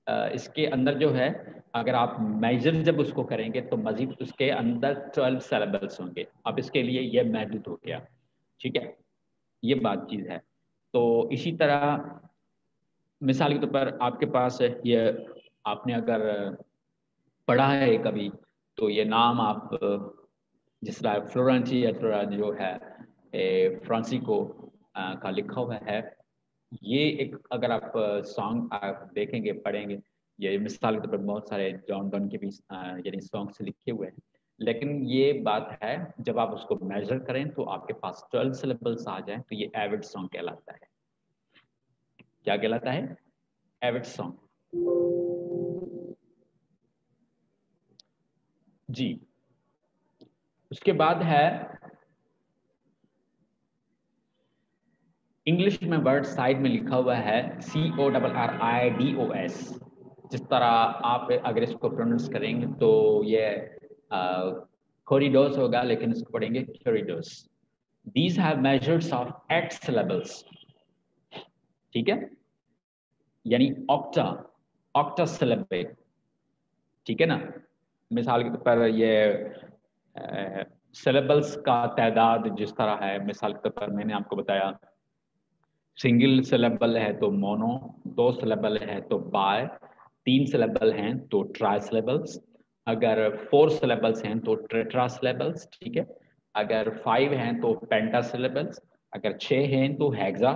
Speaker 1: اس کے اندر جو ہے اگر آپ میجر جب اس کو کریں گے تو مزید اس کے اندر 12 syllables ہوں گے. اب اس کے لیے یہ محدود ہو گیا. ٹھیک ہے، یہ بات چیز ہے. تو اسی طرح مثال کے طور پر آپ کے پاس یہ آپ نے اگر پڑھا ہے کبھی تو یہ نام آپ جس طرح فلورنٹی جو ہے فرانسیکو کا لکھا ہوا ہے، یہ ایک اگر آپ سانگ آپ دیکھیں گے پڑھیں گے، یہ مثال کے طور پر بہت سارے جان ڈن کے بھی یعنی سانگس لکھے ہوئے ہیں. لیکن یہ بات ہے جب آپ اس کو میجر کریں تو آپ کے پاس 12 syllables آ جائیں تو یہ ایوڈ سانگ کہلاتا ہے. کیا کہلاتا ہے؟ Ode song. जी। उसके बाद है इंग्लिश में वर्ड साइड में लिखा हुआ है CORRIDOS। जिस तरह आप अगर इसको प्रोनाउंस करेंगे तो ये कॉरिडोर्स होगा, लेकिन इसको पढ़ेंगे corridors. These have measures of 8 syllables, ठीक है, यानी ऑक्टा सिलेबे, ठीक है ना। मिसाल के तौर पर ये सिलेबल्स का तादाद जिस तरह है, मिसाल के तौर पर मैंने आपको बताया सिंगल सिलेबल है तो मोनो, 2 सिलेबल है तो बाय, 3 सिलेबल हैं तो ट्राई सिलेबल्स, अगर 4 सिलेबल्स हैं तो टेट्रा सिलेबल्स, ठीक है, अगर 5 हैं तो पेंटा सिलेबल्स, अगर 6 हैं तो हेक्सा,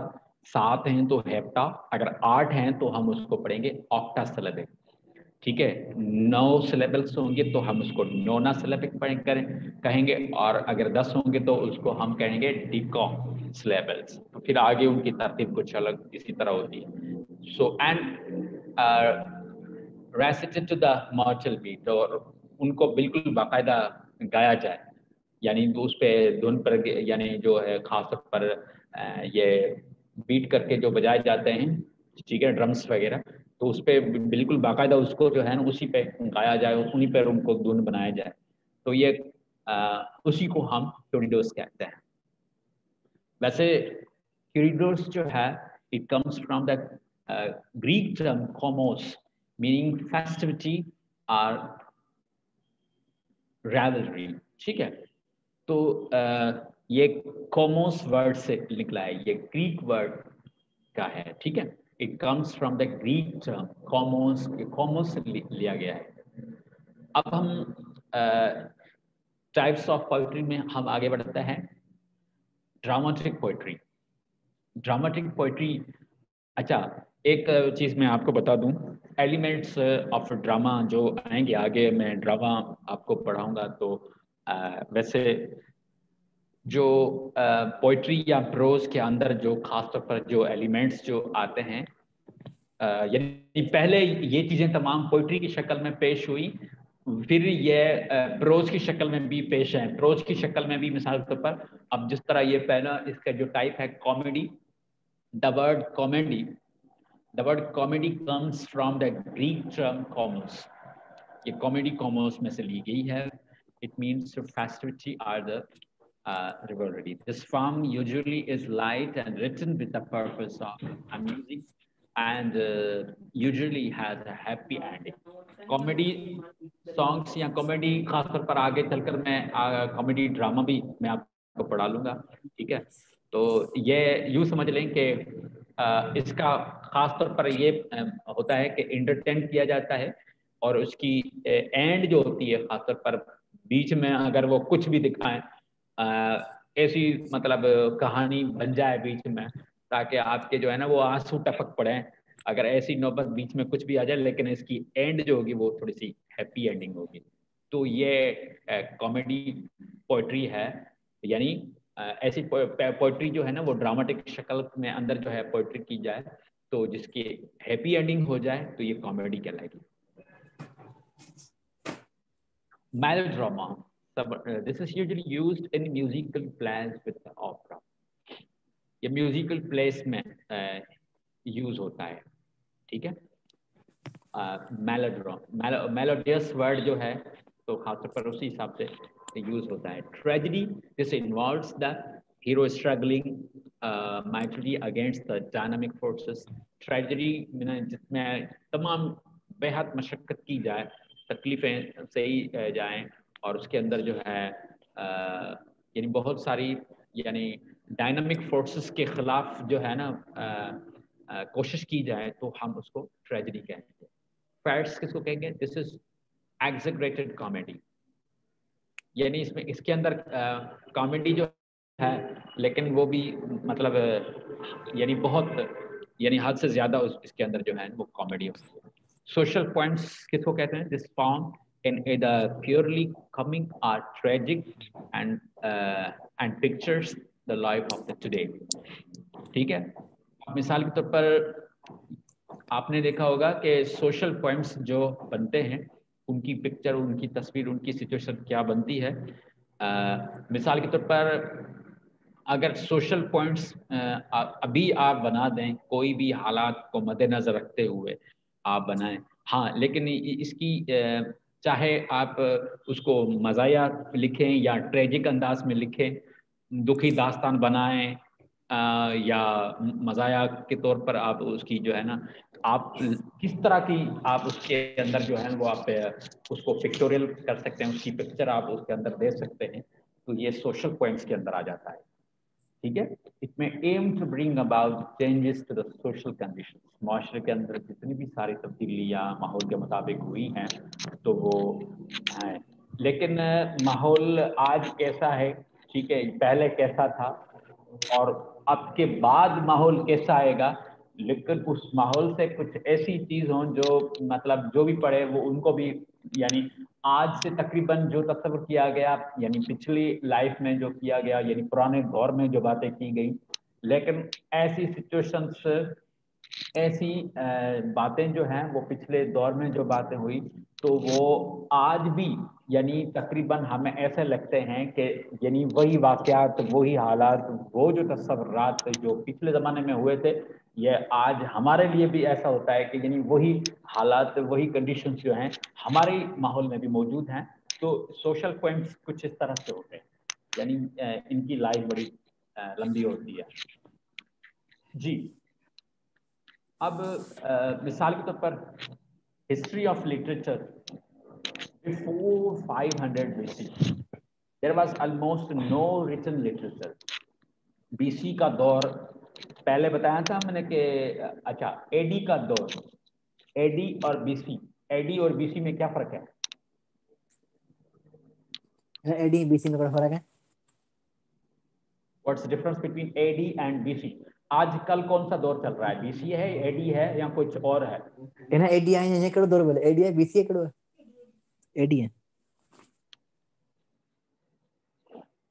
Speaker 1: 7 हैं तो हेप्टा, अगर 8 हैं तो हम उसको पढ़ेंगे ऑक्टा सिलेबिक, ठीक है। 9 सिलेबल्स होंगे तो हम उसको नोना सिलेबिक कहेंगे, और अगर 10 होंगे तो उसको हम कहेंगे डिको सिलेबल्स। तो फिर आगे उनकी तरतीब कुछ अलग इसी तरह होती है। So and recited to the mortal beat, और उनको बिल्कुल बाकायदा गाया जाए, यानी उस पे धुन पर, यानी जो है खास तौर पर ये बीट करके जो बजाए जाते हैं, ठीक है, ड्रम्स वगैरह, तो उस पे बिल्कुल बाकायदा उसको जो है ना उसी पे गाया जाए, उन्हीं पर उनको धुन बनाया जाए, तो ये उसी को हम कॉरिडोर्स कहते हैं। वैसे कॉरिडोर्स जो है it comes from the Greek term komos meaning festivity और रेवलरी, ठीक है। तो ये कोमोस वर्ड से निकला है, ये ग्रीक वर्ड का है, ठीक है। It comes from the Greek term komos, komos से लिया गया है। अब हम टाइप्स ऑफ पोइट्री में हम आगे बढ़ते हैं। ड्रामेटिक पोइट्री, ड्रामेटिक पोइट्री, अच्छा एक चीज़ मैं आपको बता दूं, एलिमेंट्स ऑफ ड्रामा जो आएंगे आगे, मैं ड्रामा आपको पढ़ाऊंगा, तो वैसे जो पोइट्री या प्रोज के अंदर जो खास तौर पर जो एलिमेंट्स जो आते हैं, यानी पहले ये चीज़ें तमाम पोइट्री की शक्ल में पेश हुई, फिर ये प्रोज की शक्ल में भी पेश है। प्रोज की शक्ल में भी मिसाल के तौर पर अब जिस तरह ये पहला इसका जो टाइप है comedy, the word comedy comes from the Greek term commerce, ये कॉमेडी कॉमर्स में से ली गई है। It means festivity or the rivalry. This form usually is light and written with the purpose of amusing and usually has a happy ending. Comedy songs या comedy खासतौर पर आगे चलकर मैं comedy drama भी मैं आपको पढ़ा लूँगा, ठीक है। तो ये यूँ समझ लें कि इसका खासतौर पर ये होता है कि entertain किया जाता है, और उसकी end जो होती है खासतौर पर बीच में अगर वो कुछ भी दिखाएं, ऐसी मतलब कहानी बन जाए बीच में, ताकि आपके जो है ना वो आंसू टपक पड़े, अगर ऐसी नौबत बीच में कुछ भी आ जाए, लेकिन इसकी एंड जो होगी वो थोड़ी सी हैप्पी एंडिंग होगी। तो ये कॉमेडी पोइट्री है, यानी ऐसी पोइट्री जो है ना वो ड्रामेटिक शक्ल में अंदर जो है पोइट्री की जाए, तो जिसकी हैप्पी एंडिंग हो जाए तो ये कॉमेडी कहलाएगी। Melodrama, this is usually used in musical plays with the opera. ये म्यूजिकल प्लेस में यूज होता है, ठीक है। मेलोडियस वर्ड जो है तो खासतौर पर उसी हिसाब से यूज होता है। Tragedy, this involves the hero struggling mightily against the dynamic forces. Tragedy जिसमें तमाम बेहद मशक्कत की जाए, तकलीफें सही जाएं, और उसके अंदर जो है यानी बहुत सारी यानी डायनामिक फोर्सेस के खिलाफ जो है ना कोशिश की जाए, तो हम उसको ट्रेजेडी कहेंगे। फैट्स किसको कहेंगे? दिस इज एग्जैगरेटेड कॉमेडी, यानी इसमें इसके अंदर कॉमेडी जो है लेकिन वो भी मतलब यानी बहुत यानी हद से ज्यादा इसके अंदर जो है वो कॉमेडी होती है। सोशल पॉइंट्स किसको कहते हैं? This form in either purely comic or tragic and pictures the life of the today, ठीक है। मिसाल के तौर पर आपने देखा होगा कि सोशल पॉइंट्स जो बनते हैं उनकी पिक्चर, उनकी तस्वीर, उनकी सिचुएशन क्या बनती है। मिसाल के तौर पर अगर सोशल पॉइंट्स अभी आप बना दें, कोई भी हालात को मद्देनजर रखते हुए आप बनाएं, हाँ, लेकिन इसकी चाहे आप उसको मज़ाया लिखें या ट्रेजिक अंदाज में लिखें, दुखी दास्तान बनाएं, या मज़ाया के तौर पर आप उसकी जो है ना, आप किस तरह की आप उसके अंदर जो है वो आप उसको पिक्टोरियल कर सकते हैं, उसकी पिक्चर आप उसके अंदर दे सकते हैं, तो ये सोशल पॉइंट्स के अंदर आ जाता है। ठीक है, it may aim to bring about changes to the social conditions. माशरे के अंदर जितनी भी सारी तब्दीलियाँ माहौल के मुताबिक हुई हैं तो वो हैं, लेकिन माहौल आज कैसा है, ठीक है, पहले कैसा था और अब के बाद माहौल कैसा आएगा, लेकिन उस माहौल से कुछ ऐसी चीज़ हों जो मतलब जो भी पढ़े वो उनको भी, यानी आज से तकरीबन जो तस्वर किया गया, यानी पिछली लाइफ में जो किया गया, यानी पुराने दौर में जो बातें की गई, लेकिन ऐसी सिचुएशंस, ऐसी बातें जो हैं वो पिछले दौर में जो बातें हुई तो वो आज भी यानी तकरीबन हमें ऐसे लगते हैं कि यानी वही वाक़यात, वही हालात, वो जो तस्वुरात जो पिछले ज़माने में हुए थे, ये आज हमारे लिए भी ऐसा होता है कि यानी वही हालात, वही कंडीशंस जो हैं हमारे माहौल में भी मौजूद हैं। तो सोशल पॉइंट्स कुछ इस तरह से होते हैं, यानी इनकी लाइफ बड़ी लंबी होती है। जी, अब मिसाल के तौर पर history of literature before 500 BC there was almost no written literature. BC का दौर पहले बताया था मैंने कि अच्छा, एडी का दौर, एडी और बीसी, एडी और बीसी में क्या फर्क है?
Speaker 5: एडी बीसी में क्या फर्क है?
Speaker 1: What's the difference between AD and BC? आजकल कौन सा दौर चल रहा है, बीसी है, एडी है या कुछ और है?
Speaker 5: ಏನ ಎಡಿ ಆಯ ಏನ ಕಡೆ ದೂರ ಬಲೆ ಎಡಿ ಬಿಸಿ ಕಡೆ एडी है।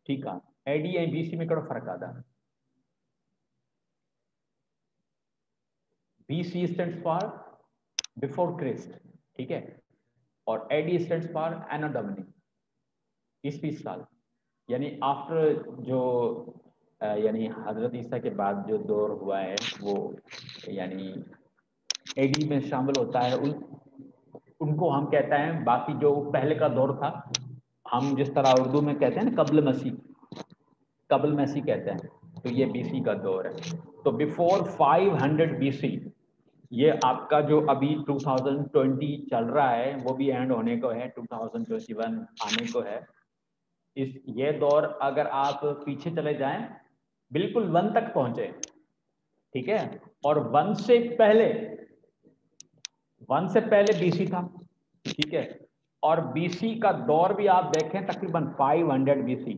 Speaker 1: ठीक है, एडी एंड बीसी में कड़ा फर्क आता है? BC stands for before Christ, ठीक है, और AD stands for Anno Domini, 20 साल, यानी आफ्टर जो यानी हजरत ईसा के बाद जो दौर हुआ है वो यानी एडी में शामिल होता है। उनको हम कहते हैं, बाकी जो पहले का दौर था, हम जिस तरह उर्दू में कहते हैं ना कब्ल मसीह, कब्ल मसीह कहते हैं, तो ये बीसी का दौर है। तो बिफोर 500 BC, ये आपका जो अभी 2020 चल रहा है वो भी एंड होने को है, 2021 आने को है। ये दौर अगर आप पीछे चले जाएं बिल्कुल 1 तक पहुंचे, ठीक है, और 1 से पहले बीसी था, ठीक है, और बीसी का दौर भी आप देखें तकरीबन 500 BC,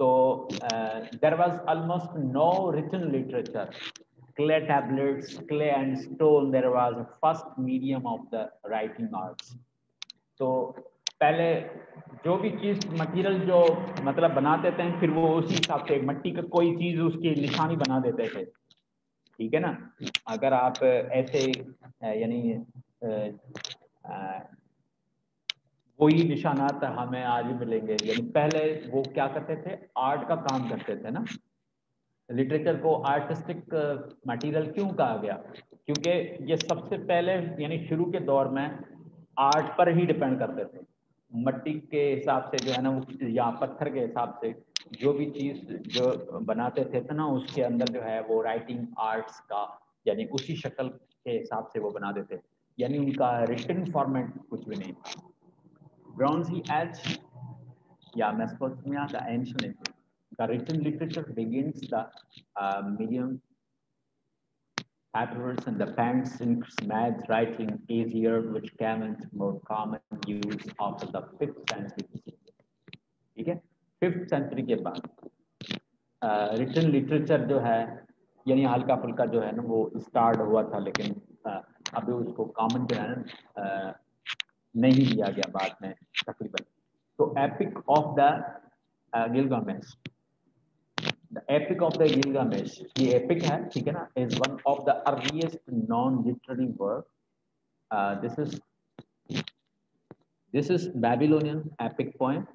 Speaker 1: तो there was almost no written literature, clay tablets, clay and stone, there was a first medium of the writing arts। तो पहले जो भी चीज़ मटेरियल जो मतलब बनाते थे फिर वो उसी हिसाब से मट्टी का कोई चीज़ उसकी निशानी बना देते थे, ठीक है ना। अगर आप ऐसे यानी वही निशानात हमें आज भी मिलेंगे, यानी पहले वो क्या करते थे, आर्ट का काम करते थे ना। लिटरेचर को आर्टिस्टिक मटेरियल क्यों कहा गया? क्योंकि ये सबसे पहले यानी शुरू के दौर में आर्ट पर ही डिपेंड करते थे, मट्टी के हिसाब से जो है ना या पत्थर के हिसाब से जो भी चीज़ जो बनाते थे ना उसके अंदर जो है वो राइटिंग आर्ट्स का यानी उसी शक्ल के हिसाब से वो बना देते, यानी उनका रिटन फॉर्मेट कुछ भी नहीं था। ब्रॉन्जी एज या मेसोपोटामिया का ancient, the written literature begins the medium papyrus and the pen sinks made writing easier, which came into more common use after the 5th century। ठीक है, 5th century के बाद written literature जो है यानी हल्का फुल्का जो है ना वो स्टार्ट हुआ था, लेकिन अभी उसको कॉमन जो है ना नहीं लिया गया बाद में तकरीबन। तो epic of the Gilgamesh, The Epic of the Gilgamesh, ये epic है, ठीक है ना, is one of the earliest non-literary work। This is This is Babylonian epic poem,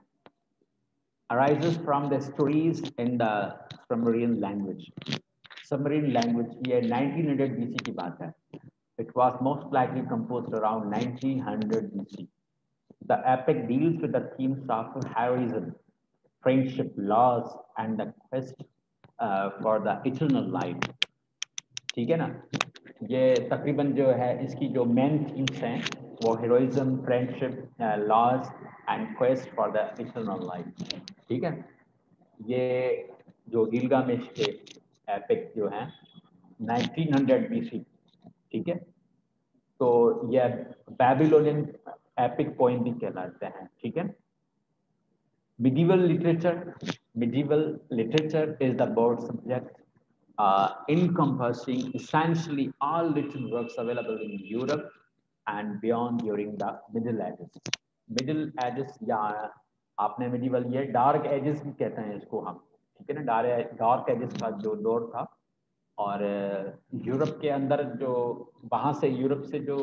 Speaker 1: arises from the stories in the Sumerian language. Sumerian language ये 1900 BC की बात है. It was most likely composed around 1900 BC. The epic deals with the themes of heroism, friendship, loss, and the quest for the eternal life. ठीक है ना? ये तकरीबन जो है इसकी जो मेन थीम्स हैं वो heroism, friendship, loss, and quest for the eternal life. ठीक है? ये जो गिलगामेश के एपिक जो हैं 1900 BC. ठीक है? तो ये बैबिलोनियन एपिक पोएम भी कहलाते हैं. ठीक है? Medieval literature is the broad subject encompassing essentially all written works available in Europe and beyond during the Middle Ages. Middle Ages या आपने medieval ये dark ages भी कहते हैं इसको हम. ठीक है ना? dark ages का जो दौर था और यूरोप के अंदर जो वहाँ से यूरोप से जो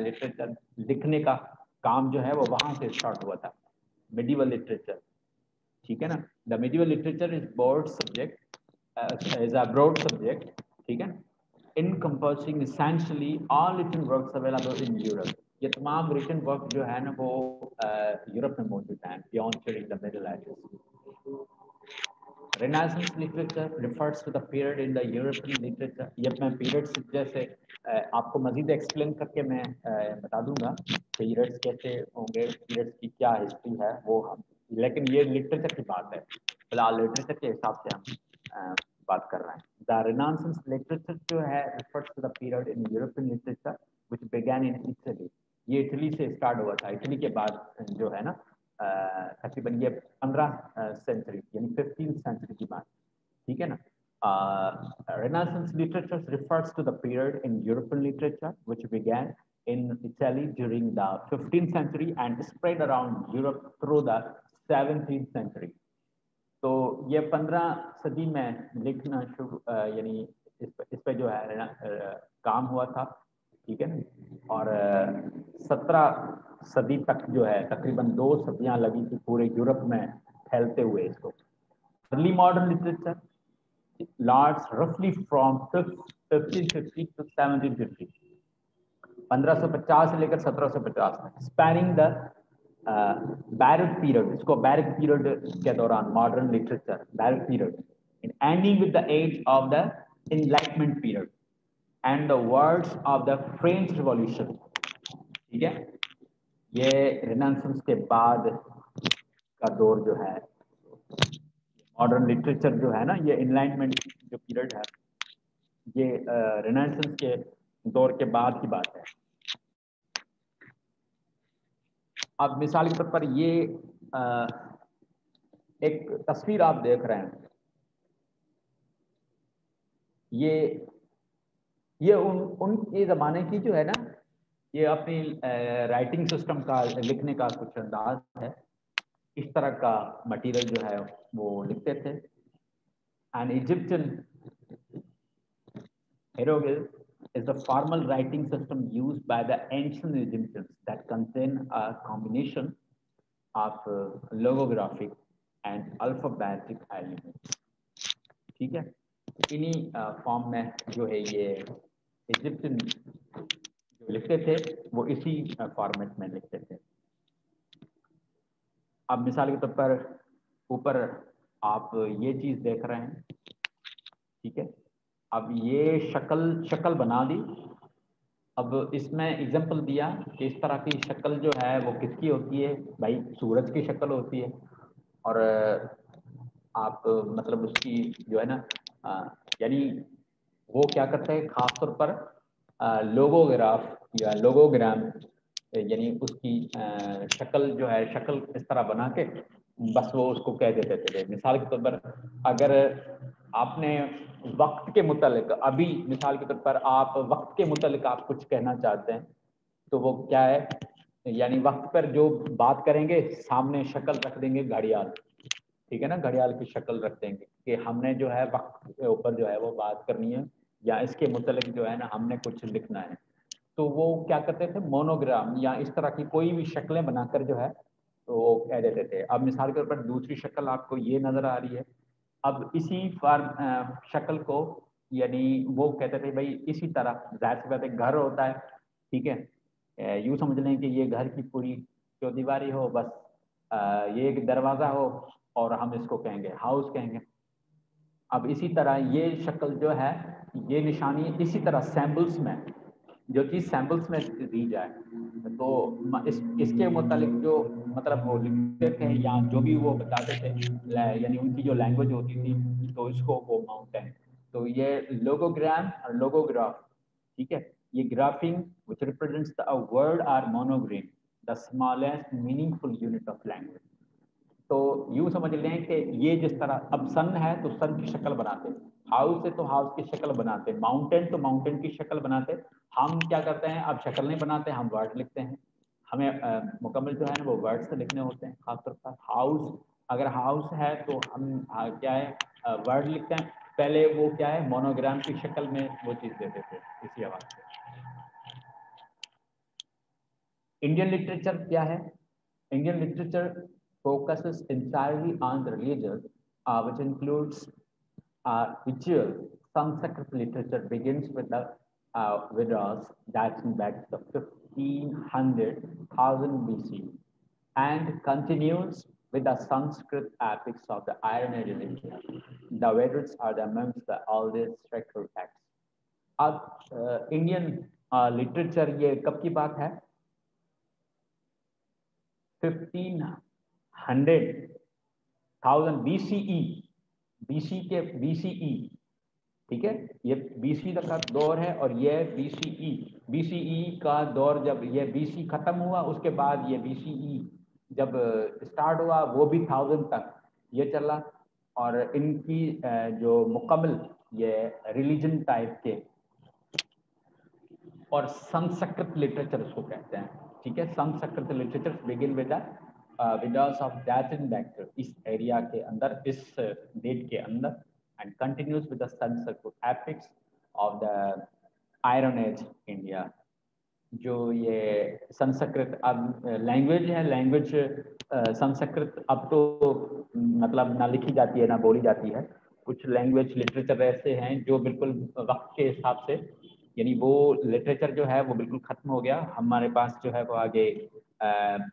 Speaker 1: लिटरेचर लिखने का काम जो है वो वहाँ से स्टार्ट हुआ था. medieval literature. ठीक है ना? The medieval literature is broad subject, is a broad subject. ठीक है? Encompassing essentially all written works available in Europe. ये तमाम written work जो है ना वो यूरोप में मौजूद हैं beyond during the Middle Ages. Renaissance literature refers to the period in the European literature. ये मैं periods जैसे आपको मजीद एक्सप्लेन करके मैं बता दूंगा periods कैसे होंगे, periods की क्या हिस्ट्री है वो हम, लेकिन ये लिटरेचर की बात है, फिलहाल लिटरेचर के हिसाब से हम बात कर रहे हैं. The Renaissance literature जो है refers to the period in European literature which began in Italy. ये इटली से स्टार्ट हुआ था. इटली के बाद जो है ना तकरीबन ये 15 सेंचुरी यानी 15th सेंचुरी की बात. ठीक है ना? Renaissance literature refers to the period in European literature which began in Italy during the 15th century and spread around Europe through the 17th century. तो ये 15 सदी में लिखना शुरू यानी इस पे जो है काम हुआ था. ठीक है ना? और 17 सदी तक जो है तकरीबन 2 सदियां लगी थी पूरे यूरोप में फैलते हुए इसको. अर्ली मॉडर्न लिटरेचर लार्ज रफली फ्रॉम 1550 to 1750. 1550 से लेकर 1750 तक स्पैनिंग द बैरक पीरियड. इसको बैरक पीरियड के दौरान modern literature Baroque period in ending with the age of the Enlightenment period and the words of the French Revolution. ठीक है? ये Renaissance के बाद का दौर जो है मॉडर्न लिटरेचर जो है ना ये एनलाइटमेंट जो पीरियड है ये Renaissance के दौर के बाद की बात है. अब मिसाल के तौर पर ये एक तस्वीर आप देख रहे हैं. ये उनके ज़माने की जो है ना ये अपनी राइटिंग सिस्टम का लिखने का कुछ अंदाज है. इस तरह का मटेरियल जो है वो लिखते थे. And Egyptian hieroglyph is the formal writing system used by the ancient Egyptians that contain a combination of logographic and alphabetic elements. ठीक है? इन्हीं फॉर्म में जो है ये इजिप्शियन जो लिखते थे वो इसी फॉर्मेट में लिखते थे. अब मिसाल के तौर पर ऊपर आप ये चीज देख रहे हैं. ठीक है? अब ये शक्ल बना दी. अब इसमें एग्जांपल दिया कि इस तरह की शक्ल जो है वो किसकी होती है. भाई सूरज की शक्ल होती है. और आप मतलब उसकी जो है ना यानी वो क्या करते हैं खास तौर पर लोगोग्राफ या लोगोग्राम यानी उसकी शक्ल जो है शक्ल इस तरह बना के बस वो उसको कह देते थे. मिसाल के तौर पर अगर आपने वक्त के मुतालिक अभी मिसाल के तौर पर आप वक्त के मुतालिक आप कुछ कहना चाहते हैं तो वो क्या है यानी वक्त पर जो बात करेंगे सामने शक्ल रख देंगे घड़ियाल. ठीक है ना? घड़ियाल की शक्ल रख देंगे कि हमने जो है वक्त के ऊपर जो है वो बात करनी है या इसके मुतालिक जो है ना हमने कुछ लिखना है. तो वो क्या करते थे, मोनोग्राम या इस तरह की कोई भी शक्लें बनाकर जो है तो वो कह देते थे। अब मिसाल के तौर पर दूसरी शक्ल आपको ये नजर आ रही है, अब इसी शक्ल को यानी वो कहते थे भाई इसी तरह, जाहिर सी बात है घर होता है, ठीक है, यूँ समझ लें कि ये घर की पूरी चौदीवारी हो, बस ये एक दरवाज़ा हो और हम इसको कहेंगे हाउस कहेंगे। अब इसी तरह ये शक्ल जो है, ये निशानी इसी तरह सैम्पल्स में, जो चीज़ सैम्पल्स में दी जाए तो इसके मुतालिक जो मतलब वो लिखते थे या जो भी वो बताते थे, यानी उनकी जो लैंग्वेज होती थी, तो इसको वो माउंटेन, तो ये लोगोग्राम और लोगोग्राफ, ठीक है, ये graphing which represents the word or monogram, the smallest meaningful unit of language. तो यूँ समझ लें कि ये जिस तरह अब सन है तो सन की शक्ल बनाते, हाउस है तो हाउस की शक्ल बनाते, माउंटेन तो माउंटेन की शक्ल बनाते। हम क्या करते हैं, अब शक्ल नहीं बनाते, हम वर्ड लिखते हैं। हमें मुकम्मल जो है ना वो वर्ड से लिखने होते हैं। खासतौर पर हाउस, अगर हाउस है तो हम क्या है वर्ड लिखते हैं, पहले वो क्या है मोनोग्राम की शक्ल में वो चीज़ देते थे इसी आवाज़ से। इंडियन लिटरेचर क्या है? Indian literature focuses entirely on the religion, which includes ritual. Sanskrit literature begins with the Vedas dating back to 1500,000 BC and continues with the Sanskrit epics of the Iron Age in India. The Vedas are amongst the oldest sacred texts. अब Indian literature ये कब की बात है? 1500,000 BCE, BCE, ठीक है, ये BC तक का दौर है और ये BCE का दौर, जब ये BC खत्म हुआ उसके बाद ये BCE जब स्टार्ट हुआ वो भी 1000 तक ये चला। और इनकी जो मुकम्मल ये रिलीजन टाइप के और संस्कृत लिटरेचर उसको कहते हैं, ठीक है। Sanskrit literature begin with Vedas of Datin Vector, इस एरिया के अंदर, इस डेट के अंदर, and continues with the Sanskrit epics of the Iron Age India. जो ये संस्कृत अब लैंग्वेज है, लैंग्वेज संस्कृत अब तो मतलब ना लिखी जाती है ना बोली जाती है। कुछ लैंग्वेज लिटरेचर ऐसे हैं जो बिल्कुल वक्त के हिसाब से, यानी वो लिटरेचर जो है वो बिल्कुल खत्म हो गया, हमारे पास जो है वो आगे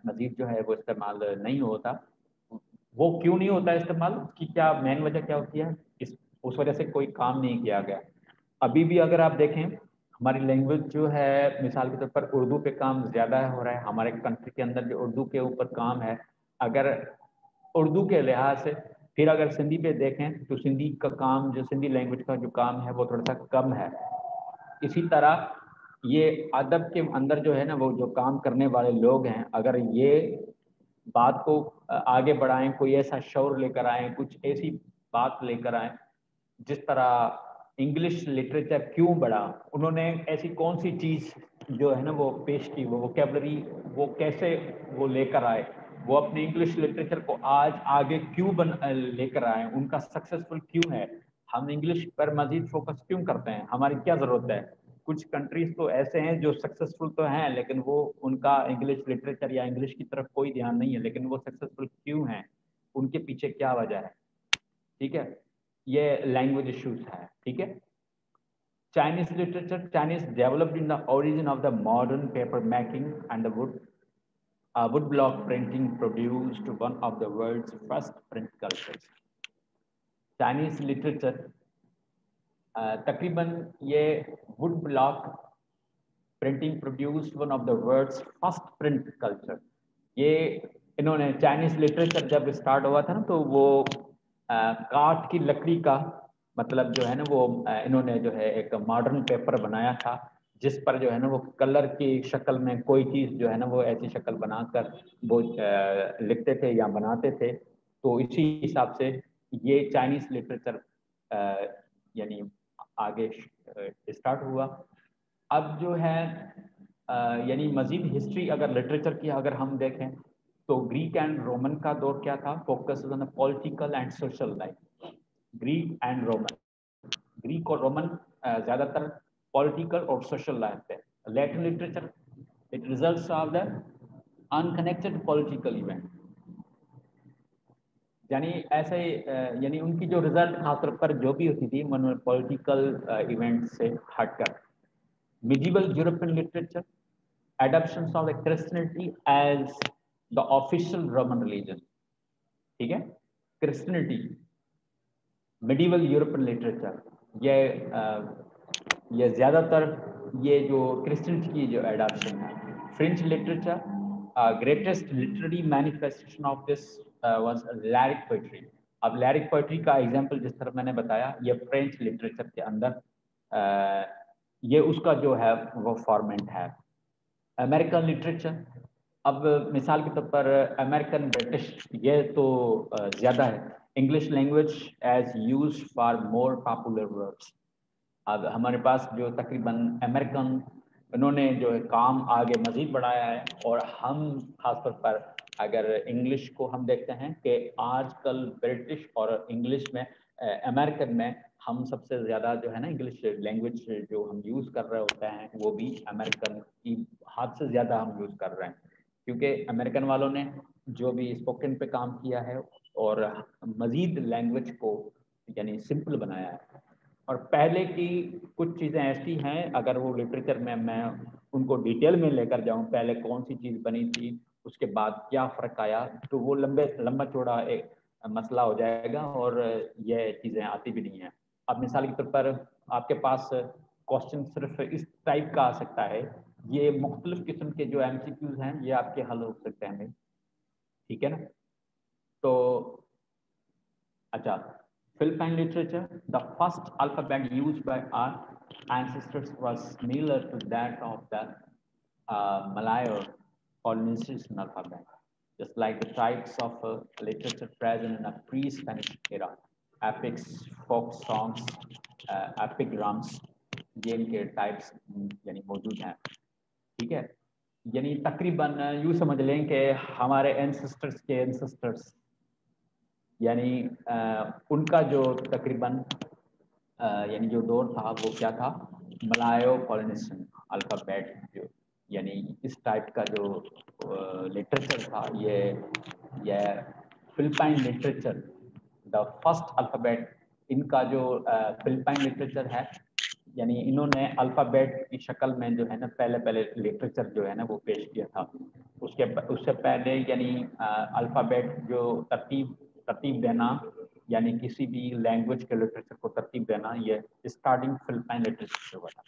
Speaker 1: मजीद जो है वो इस्तेमाल नहीं होता। वो क्यों नहीं होता इस्तेमाल, उसकी क्या मेन वजह क्या होती है? उस वजह से कोई काम नहीं किया गया। अभी भी अगर आप देखें हमारी लैंग्वेज जो है, मिसाल के तौर पर उर्दू पे काम ज़्यादा हो रहा है हमारे कंट्री के अंदर, जो उर्दू के ऊपर काम है, अगर उर्दू के लिहाज से, फिर अगर सिंधी पे देखें तो सिंधी का काम, जो सिंधी लैंग्वेज का जो काम है वो थोड़ा सा कम है। इसी तरह ये अदब के अंदर जो है ना, वो जो काम करने वाले लोग हैं, अगर ये बात को आगे बढ़ाएं, कोई ऐसा शौर लेकर आए, कुछ ऐसी बात लेकर आए जिस तरह इंग्लिश लिटरेचर क्यों बढ़ा, उन्होंने ऐसी कौन सी चीज़ जो है ना वो पेश की, वो वोकेबलरी वो कैसे वो लेकर आए, वो अपने इंग्लिश लिटरेचर को आज आगे क्यों लेकर आए, उनका सक्सेसफुल क्यों है, हम इंग्लिश पर मजीद फोकस क्यों करते हैं, हमारी क्या ज़रूरत है। कुछ कंट्रीज तो ऐसे हैं जो सक्सेसफुल तो हैं लेकिन वो उनका इंग्लिश लिटरेचर या इंग्लिश की तरफ कोई ध्यान नहीं है, लेकिन वो सक्सेसफुल क्यों हैं, उनके पीछे क्या वजह है, ठीक है। ये लैंग्वेज इश्यूज है, ठीक है। Chinese literature, Chinese developed in the origin of the modern paper making and the wood block printing produced one of the world's first print cultures. Chinese literature तकरीबन ये wood block printing produced one of the world's first print culture. ये इन्होंने Chinese literature जब start हुआ था ना, तो वो काठ की लकड़ी का मतलब जो है ना वो इन्होंने जो है एक मॉडर्न पेपर बनाया था, जिस पर जो है ना वो कलर की शक्ल में कोई चीज़ जो है ना वो ऐसी शक्ल बनाकर वो लिखते थे या बनाते थे। तो इसी हिसाब से ये चाइनीज लिटरेचर यानी आगे स्टार्ट हुआ। अब जो है यानी मजीद हिस्ट्री अगर लिटरेचर की अगर हम देखें तो ग्रीक एंड रोमन का दौर क्या था, focus on political and social life. Greek and Roman, Greek और रोमन ज़्यादातर पॉलिटिकल और सोशल लाइफ पे Latin literature, it results of the unconnected political event. यानी ऐसे यानी उनकी जो रिजल्ट खासतौर पर जो भी होती थी पॉलिटिकल इवेंट से हटकर. Medieval European literature, adoptions of the Christianity as the official Roman religion. ठीक है, Christianity, medieval European literature, ये ज़्यादातर ये जो क्रिश्चियनिटी की जो एडाप्शन है. French literature, greatest literary manifestation of this was lyric poetry. अब lyric poetry का एग्जाम्पल जिस तरह मैंने बताया, ये फ्रेंच लिटरेचर के अंदर ये उसका जो है वो फॉर्मेट है. अमेरिकन लिटरेचर, अब मिसाल के तौर पर अमेरिकन ब्रिटिश ये तो ज़्यादा है. English language as use for more popular words. अब हमारे पास जो तकरीबन अमेरिकन इन्होंने जो है काम आगे मज़ीद बढ़ाया है. और हम खासतौर पर अगर इंग्लिश को हम देखते हैं कि आजकल ब्रिटिश और इंग्लिश में अमेरिकन में हम सबसे ज़्यादा जो है ना इंग्लिश लैंग्वेज जो हम यूज़ कर रहे होते हैं वो भी अमेरिकन की हाथ से ज़्यादा हम यूज़ कर रहे हैं. क्योंकि अमेरिकन वालों ने जो भी स्पोकन पे काम किया है और मज़ीद लैंग्वेज को यानी सिंपल बनाया है. और पहले की कुछ चीज़ें ऐसी हैं, अगर वो लिटरेचर में मैं उनको डिटेल में लेकर जाऊं, पहले कौन सी चीज़ बनी थी, उसके बाद क्या फ़र्क आया, तो वो लंबा चौड़ा एक मसला हो जाएगा और ये चीज़ें आती भी नहीं हैं. अब मिसाल के तौर पर आपके पास क्वेश्चन सिर्फ इस टाइप का आ सकता है. ये मुख्तलिफ किस्म के जो MCQs हैं ये आपके हल हो सकते हैं. ठीक है ना. तो अच्छा, Philippine literature, the first alphabet used by our ancestors was similar to that of the Malayo-Polynesian alphabet, just like the types of literature present in a pre-Spanish era, epics, folk songs, epigrams, ये इनके types यानी मौजूद हैं. ठीक है, यानी तकरीबन यूँ समझ लें कि हमारे एंसेस्टर्स के एंसेस्टर्स यानी उनका जो तकरीबन यानी जो दौर था वो क्या था, मलायो पॉलिनेशियन अल्फ़ाबेट जो यानी इस टाइप का जो लिटरेचर था. ये Philippine literature, the first alphabet, इनका जो फिलिपाइन लिटरेचर है यानी इन्होंने अल्फ़ाबेट की शक्ल में जो है ना पहले लिटरेचर जो है ना वो पेश किया था. उससे पहले यानी अल्फ़ाबेट जो तरतीब देना यानी किसी भी लैंग्वेज के लिटरेचर को तरतीब देना, ये स्टार्टिंग फिलिपाइन लिटरेचर से हुआ था.